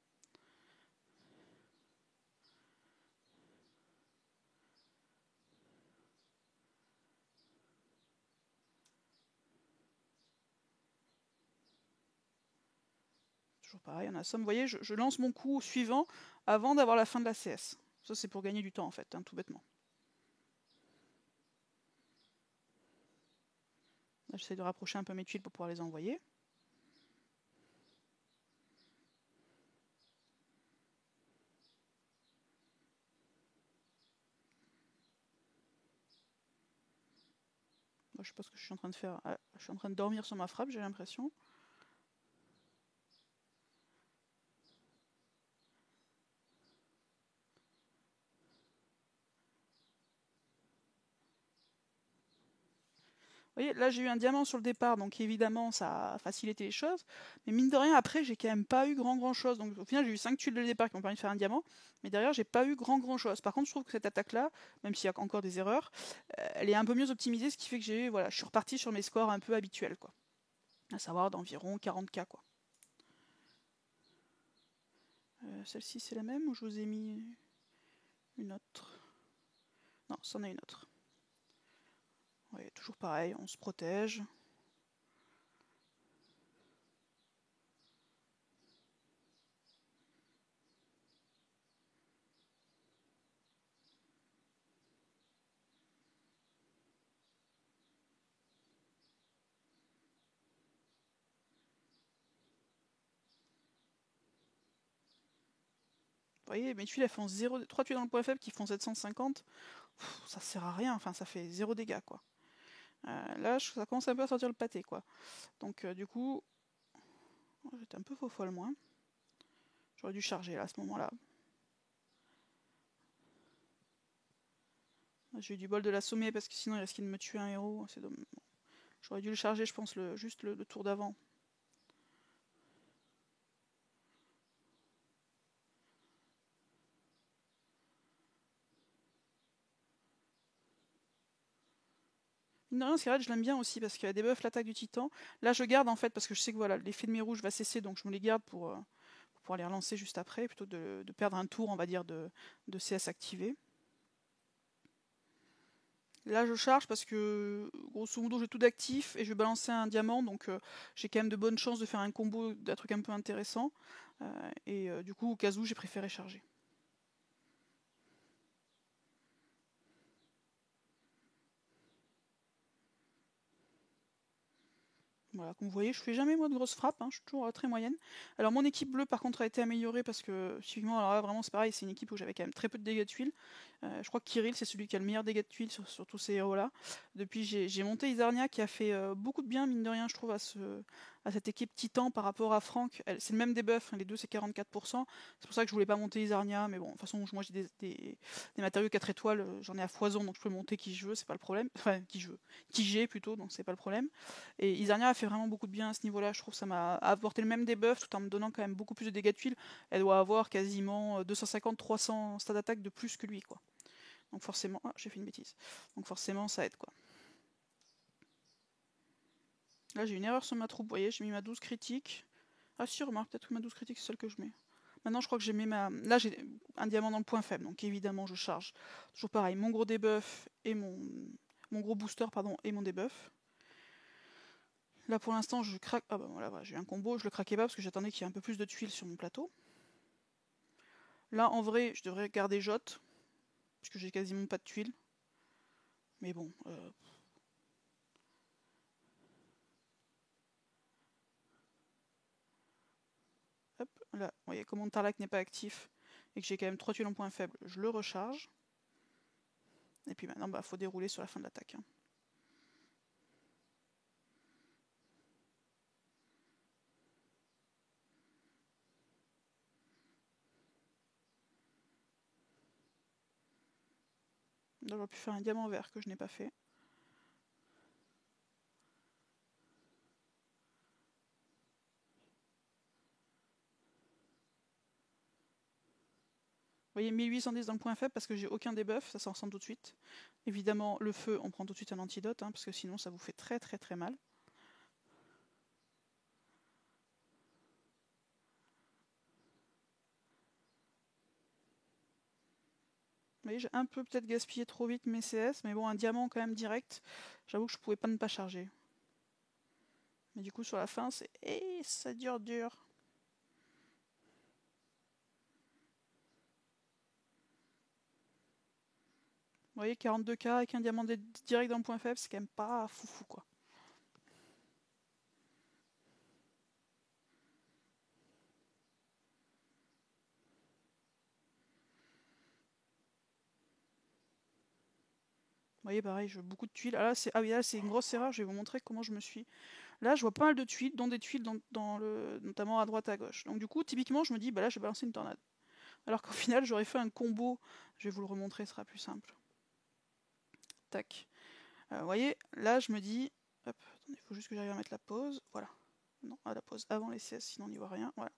Toujours pareil, on a somme. Vous voyez, je lance mon coup suivant avant d'avoir la fin de la CS. Ça c'est pour gagner du temps en fait, hein, tout bêtement. Là j'essaie de rapprocher un peu mes tuiles pour pouvoir les envoyer. Je sais pas ce que je suis en train de faire. Ah, je suis en train de dormir sur ma frappe, j'ai l'impression. Vous voyez, là j'ai eu un diamant sur le départ, donc évidemment ça a facilité les choses. Mais mine de rien, après j'ai quand même pas eu grand chose. Donc au final j'ai eu 5 tuiles de départ qui m'ont permis de faire un diamant, mais derrière j'ai pas eu grand chose. Par contre je trouve que cette attaque-là, même s'il y a encore des erreurs, elle est un peu mieux optimisée, ce qui fait que je suis reparti sur mes scores un peu habituels, quoi. À savoir d'environ 40K, quoi. Celle-ci c'est la même ou je vous ai mis une autre? Non, c'en est une autre. Ouais, toujours pareil, on se protège. Vous voyez, mes tuiles elles font 0, 3 tuiles dans le point faible qui font 750. Ça sert à rien, enfin ça fait 0 dégâts, quoi. Là, ça commence un peu à sortir le pâté, quoi. Donc du coup, j'étais un peu faux folle, moi. J'aurais dû charger là, à ce moment-là. J'ai eu du bol de l'assommer parce que sinon il risquait de me tuer un héros. C'est dommage. J'aurais dû le charger, je pense, juste le tour d'avant. Non, c'est vrai, je l'aime bien aussi parce qu'il y a des buffs l'attaque du titan. Là, je garde en fait parce que je sais que voilà, l'effet de mes rouges va cesser, donc je me les garde pour pouvoir les relancer juste après, plutôt que de perdre un tour, on va dire, de CS activé. Là, je charge parce que, grosso modo, j'ai tout d'actif et je vais balancer un diamant, donc j'ai quand même de bonnes chances de faire un combo d'un truc un peu intéressant. Du coup, au cas où, j'ai préféré charger. Voilà, comme vous voyez, je fais jamais moi de grosses frappes, hein, je suis toujours très moyenne. Alors mon équipe bleue par contre a été améliorée parce que suivant, alors là vraiment c'est pareil, c'est une équipe où j'avais quand même très peu de dégâts de tuiles. Je crois que Kirill c'est celui qui a le meilleur dégâts de tuiles sur tous ces héros là. Depuis j'ai monté Isarnia qui a fait beaucoup de bien mine de rien je trouve à cette équipe Titan par rapport à Franck. C'est le même debuff, hein, les deux c'est 44%. C'est pour ça que je voulais pas monter Isarnia, mais bon de toute façon moi j'ai des matériaux 4 étoiles, j'en ai à foison donc je peux monter qui je veux, c'est pas le problème. Enfin qui j'ai plutôt, donc c'est pas le problème. Et Isarnia a fait vraiment beaucoup de bien à ce niveau-là, je trouve que ça m'a apporté le même debuff tout en me donnant quand même beaucoup plus de dégâts de tuiles. Elle doit avoir quasiment 250-300 stats d'attaque de plus que lui, quoi. Donc forcément... Ah, j'ai fait une bêtise. Donc forcément, ça aide, quoi. Là, j'ai une erreur sur ma troupe, vous voyez, j'ai mis ma 12 critique. Ah si, remarque, peut-être que ma 12 critique, c'est celle que je mets. Maintenant, je crois que j'ai mis ma... Là, j'ai un diamant dans le point faible, donc évidemment, je charge. Toujours pareil, mon gros debuff et mon gros booster, pardon, et mon debuff. Là pour l'instant je craque. Ah bah voilà, j'ai eu un combo, je le craquais pas parce que j'attendais qu'il y ait un peu plus de tuiles sur mon plateau. Là en vrai je devrais garder Jotte, puisque j'ai quasiment pas de tuiles. Mais bon. Hop, là, vous voyez, comme mon Tarlac n'est pas actif et que j'ai quand même 3 tuiles en point faible, je le recharge. Et puis maintenant, bah faut dérouler sur la fin de l'attaque. Hein. Là, j'aurais pu faire un diamant vert que je n'ai pas fait. Vous voyez, 1810 dans le point faible parce que j'ai aucun debuff, ça s'en ressent tout de suite. Évidemment, le feu, on prend tout de suite un antidote, hein, parce que sinon ça vous fait très très très mal. Vous voyez, j'ai un peu peut-être gaspillé trop vite mes CS, mais bon, un diamant quand même direct, j'avoue que je pouvais pas ne pas charger. Mais du coup, sur la fin, c'est... Eh, ça dure dur. Vous voyez, 42k avec un diamant direct dans le point faible, c'est quand même pas foufou, quoi. Vous voyez, pareil, je veux beaucoup de tuiles. Ah, là, oui, là, c'est une grosse erreur, je vais vous montrer comment je me suis... Là, je vois pas mal de tuiles, dont des tuiles notamment à droite, à gauche. Donc du coup, typiquement, je me dis, bah là, je vais balancer une tornade. Alors qu'au final, j'aurais fait un combo. Je vais vous le remontrer, ce sera plus simple. Tac. Vous voyez, là, je me dis... Hop, attendez, il faut juste que j'arrive à mettre la pause. Voilà. Non, à la pause avant les CS, sinon on n'y voit rien. Voilà.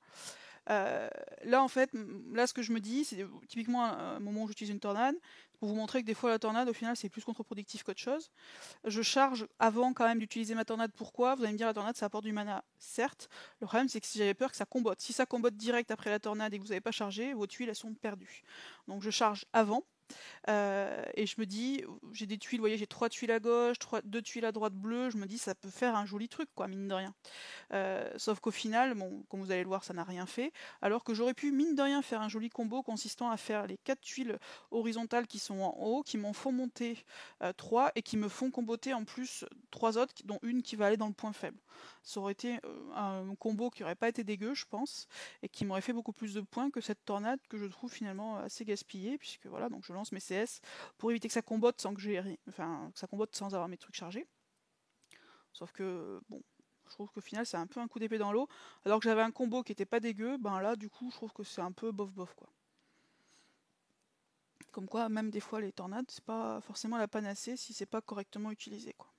Là, en fait, là, ce que je me dis, c'est typiquement un moment où j'utilise une tornade, pour vous montrer que des fois, la tornade, au final, c'est plus contre-productif qu'autre chose. Je charge avant quand même d'utiliser ma tornade. Pourquoi? Vous allez me dire, la tornade, ça apporte du mana. Certes, le problème, c'est que si j'avais peur que ça combotte. Si ça combotte direct après la tornade et que vous n'avez pas chargé, vos tuiles, elles sont perdues. Donc, je charge avant. Et je me dis, j'ai des tuiles, vous voyez, j'ai 3 tuiles à gauche, 2 tuiles à droite bleues, je me dis, ça peut faire un joli truc, quoi, mine de rien. Sauf qu'au final, bon, comme vous allez le voir, ça n'a rien fait. Alors que j'aurais pu, mine de rien, faire un joli combo consistant à faire les 4 tuiles horizontales qui sont en haut, qui m'en font monter 3 et qui me font comboter en plus 3 autres, dont une qui va aller dans le point faible. Ça aurait été un combo qui n'aurait pas été dégueu, je pense, et qui m'aurait fait beaucoup plus de points que cette tornade que je trouve finalement assez gaspillée, puisque voilà, donc je lance mes CS pour éviter que ça combotte sans que que ça combotte sans avoir mes trucs chargés. Sauf que, bon, je trouve qu'au final, c'est un peu un coup d'épée dans l'eau. Alors que j'avais un combo qui était pas dégueu, ben là, du coup, je trouve que c'est un peu bof-bof, quoi. Comme quoi, même des fois, les tornades, c'est pas forcément la panacée si c'est pas correctement utilisé, quoi.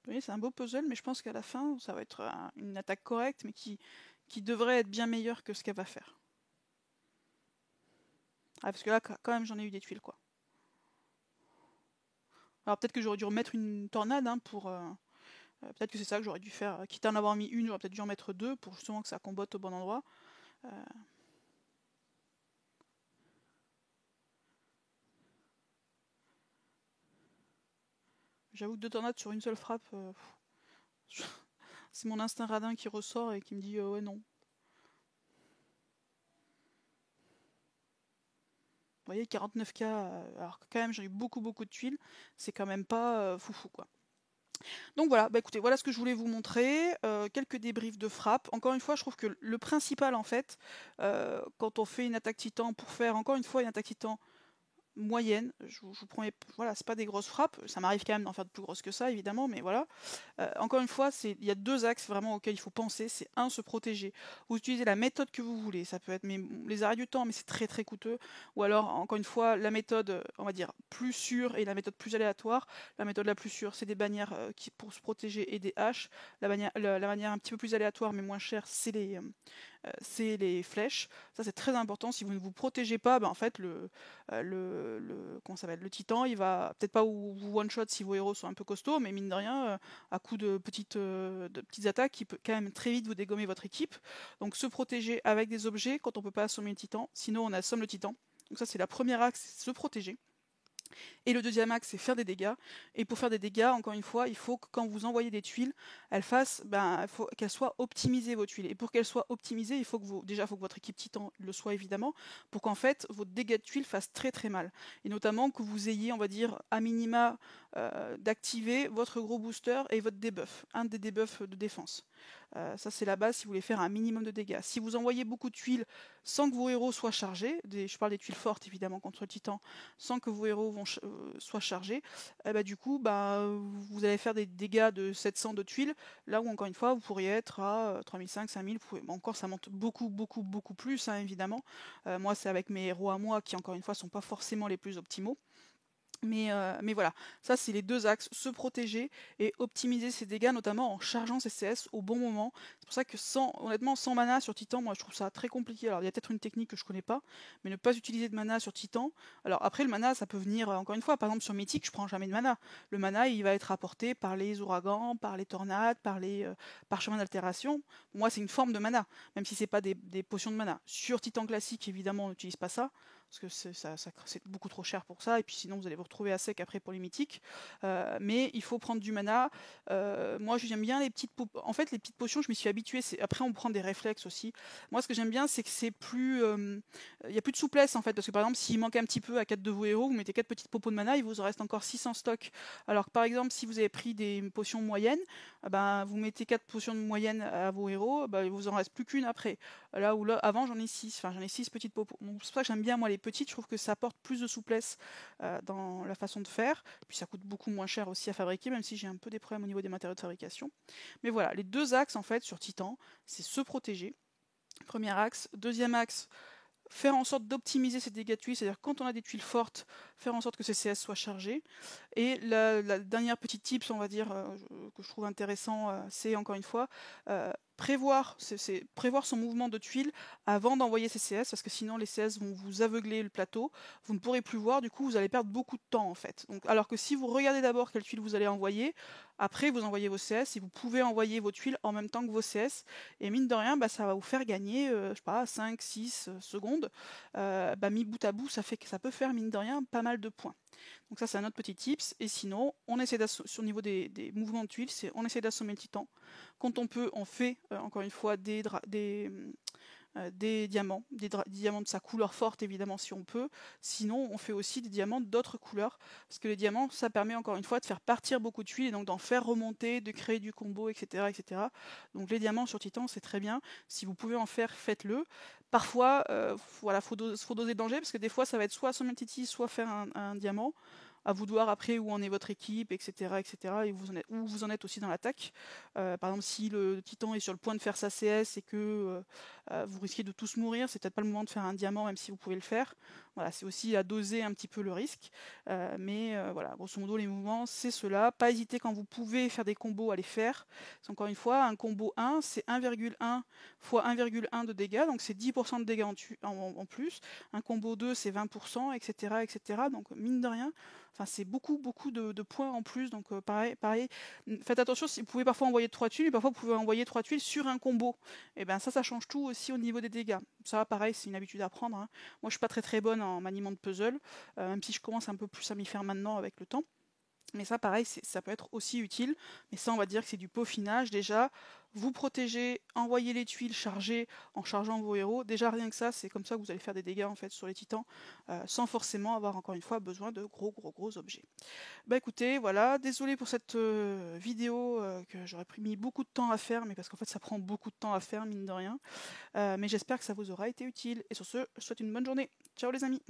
Vous voyez, c'est un beau puzzle, mais je pense qu'à la fin, ça va être une attaque correcte, mais qui devrait être bien meilleure que ce qu'elle va faire. Ah, parce que là, quand même, j'en ai eu des tuiles, quoi. Alors peut-être que j'aurais dû remettre une tornade, hein, pour... peut-être que c'est ça que j'aurais dû faire. Quitte à en avoir mis une, j'aurais peut-être dû en mettre deux, pour justement que ça combotte au bon endroit. J'avoue que 2 tornades sur une seule frappe, c'est mon instinct radin qui ressort et qui me dit ouais non. Vous voyez, 49k, alors que quand même j'ai eu beaucoup de tuiles, c'est quand même pas foufou quoi. Donc voilà, bah écoutez, voilà ce que je voulais vous montrer, quelques débriefs de frappe. Encore une fois, je trouve que le principal en fait, quand on fait une attaque titan, pour faire encore une fois une attaque titan moyenne, je vous promets, voilà, c'est pas des grosses frappes, ça m'arrive quand même d'en faire de plus grosses que ça évidemment, mais voilà. Encore une fois, il y a 2 axes vraiment auxquels il faut penser, c'est un, se protéger. Vous utilisez la méthode que vous voulez, ça peut être les arrêts du temps, mais c'est très coûteux, ou alors encore une fois, la méthode, on va dire, plus sûre et la méthode plus aléatoire. La méthode la plus sûre, c'est des bannières pour se protéger et des haches. La manière un petit peu plus aléatoire mais moins chère, c'est les flèches. Ça c'est très important. Si vous ne vous protégez pas, ben, en fait comment ça s'appelle, le titan, il va peut-être pas vous one shot si vos héros sont un peu costauds, mais mine de rien, à coup de petites attaques, il peut quand même très vite vous dégommer votre équipe. Donc se protéger avec des objets quand on peut pas assommer le titan, sinon on assomme le titan. Donc ça c'est la première axe, c'est se protéger. Et le deuxième axe, c'est faire des dégâts. Et pour faire des dégâts, encore une fois, il faut que quand vous envoyez des tuiles, il faut qu'elles soient optimisées, vos tuiles. Et pour qu'elles soient optimisées, il faut que il faut que votre équipe titan le soit évidemment, pour qu'en fait, vos dégâts de tuiles fassent très mal. Et notamment que vous ayez, on va dire, à minima, d'activer votre gros booster et votre debuff, un des debuffs de défense. Ça c'est la base si vous voulez faire un minimum de dégâts. Si vous envoyez beaucoup de tuiles sans que vos héros soient chargés, je parle des tuiles fortes évidemment contre le titan, sans que vos héros soient chargés, du coup vous allez faire des dégâts de 700 de tuiles, là où encore une fois vous pourriez être à 3500, 5000, encore ça monte beaucoup plus hein, évidemment. Moi c'est avec mes héros à moi qui encore une fois sont pas forcément les plus optimaux. Mais voilà, ça c'est les 2 axes, se protéger et optimiser ses dégâts, notamment en chargeant ses CS au bon moment. C'est pour ça que honnêtement, sans mana sur Titan, moi je trouve ça très compliqué. Alors il y a peut-être une technique que je connais pas, mais ne pas utiliser de mana sur Titan. Alors après le mana, ça peut venir, encore une fois, par exemple sur Mythique, je prends jamais de mana. Le mana, il va être apporté par les ouragans, par les tornades, par les parchemins d'altération. Moi c'est une forme de mana, même si c'est pas des potions de mana. Sur Titan classique, évidemment, on n'utilise pas ça, parce que c'est beaucoup trop cher pour ça, et puis sinon vous allez vous retrouver à sec après pour les mythiques. Mais il faut prendre du mana. Moi j'aime bien les petites en fait les petites potions, je m'y suis habituée, après on prend des réflexes aussi. Moi ce que j'aime bien c'est que c'est plus il y a plus de souplesse en fait, parce que par exemple s'il manque un petit peu à 4 de vos héros, vous mettez 4 petites popos de mana, il vous en reste encore 6 en stock. Alors que par exemple si vous avez pris des potions moyennes, vous mettez 4 potions de moyenne à vos héros, il vous en reste plus qu'une après. Là où avant j'en ai 6, j'en ai 6 petites popos. Donc c'est pour ça que j'aime bien moi les petites, je trouve que ça apporte plus de souplesse dans la façon de faire, puis ça coûte beaucoup moins cher aussi à fabriquer, même si j'ai un peu des problèmes au niveau des matériaux de fabrication. Mais voilà, les 2 axes en fait sur Titan, c'est se protéger, premier axe. Deuxième axe, faire en sorte d'optimiser ses dégâts de tuiles, c'est-à-dire quand on a des tuiles fortes, faire en sorte que ces CS soient chargés. Et la dernière petite tips, on va dire, que je trouve intéressant, c'est encore une fois, prévoir son mouvement de tuiles avant d'envoyer ses CS, parce que sinon les CS vont vous aveugler le plateau, vous ne pourrez plus voir, du coup vous allez perdre beaucoup de temps en fait. Donc, alors que si vous regardez d'abord quelles tuiles vous allez envoyer, après vous envoyez vos CS et vous pouvez envoyer vos tuiles en même temps que vos CS, et mine de rien ça va vous faire gagner je sais pas 5-6 secondes. Mis bout à bout, ça peut faire mine de rien pas mal de points. Donc ça c'est un autre petit tips. Et sinon on essaie sur le niveau des mouvements de tuiles, on essaie d'assommer le titan. Quand on peut, on fait encore une fois des diamants, des diamants de sa couleur forte évidemment si on peut. Sinon on fait aussi des diamants d'autres couleurs, parce que les diamants ça permet encore une fois de faire partir beaucoup de tuiles et donc d'en faire remonter, de créer du combo, etc. Donc les diamants sur Titan c'est très bien, si vous pouvez en faire, faites-le. Parfois faut doser le danger, parce que des fois ça va être soit assommer le Titi, soit faire un diamant. À vous de voir après où en est votre équipe, etc. et où vous en êtes aussi dans l'attaque. Par exemple, si le titan est sur le point de faire sa CS et que vous risquez de tous mourir, c'est peut-être pas le moment de faire un diamant, même si vous pouvez le faire. Voilà, c'est aussi à doser un petit peu le risque. Mais voilà, grosso modo, les mouvements, c'est cela. Pas hésiter quand vous pouvez faire des combos à les faire. C'est encore une fois, un combo 1, c'est 1,1 fois 1,1 de dégâts, donc c'est 10% de dégâts en plus. Un combo 2, c'est 20%, etc. Donc mine de rien, c'est beaucoup de points en plus. Donc pareil, faites attention, si vous pouvez parfois envoyer 3 tuiles, et parfois vous pouvez envoyer 3 tuiles sur un combo. Et ça change tout aussi au niveau des dégâts. Ça, pareil, c'est une habitude à prendre. Hein. Moi, je suis pas très bonne en maniement de puzzle, même si je commence un peu plus à m'y faire maintenant avec le temps. Mais ça, pareil, ça peut être aussi utile. Mais ça, on va dire que c'est du peaufinage. Déjà, vous protégez, envoyez les tuiles chargées en chargeant vos héros. Déjà, rien que ça, c'est comme ça que vous allez faire des dégâts en fait sur les titans, sans forcément avoir encore une fois besoin de gros objets. Bah écoutez, voilà, désolé pour cette vidéo que j'aurais mis beaucoup de temps à faire, mais parce qu'en fait ça prend beaucoup de temps à faire, mine de rien. Mais j'espère que ça vous aura été utile. Et sur ce, je vous souhaite une bonne journée. Ciao les amis!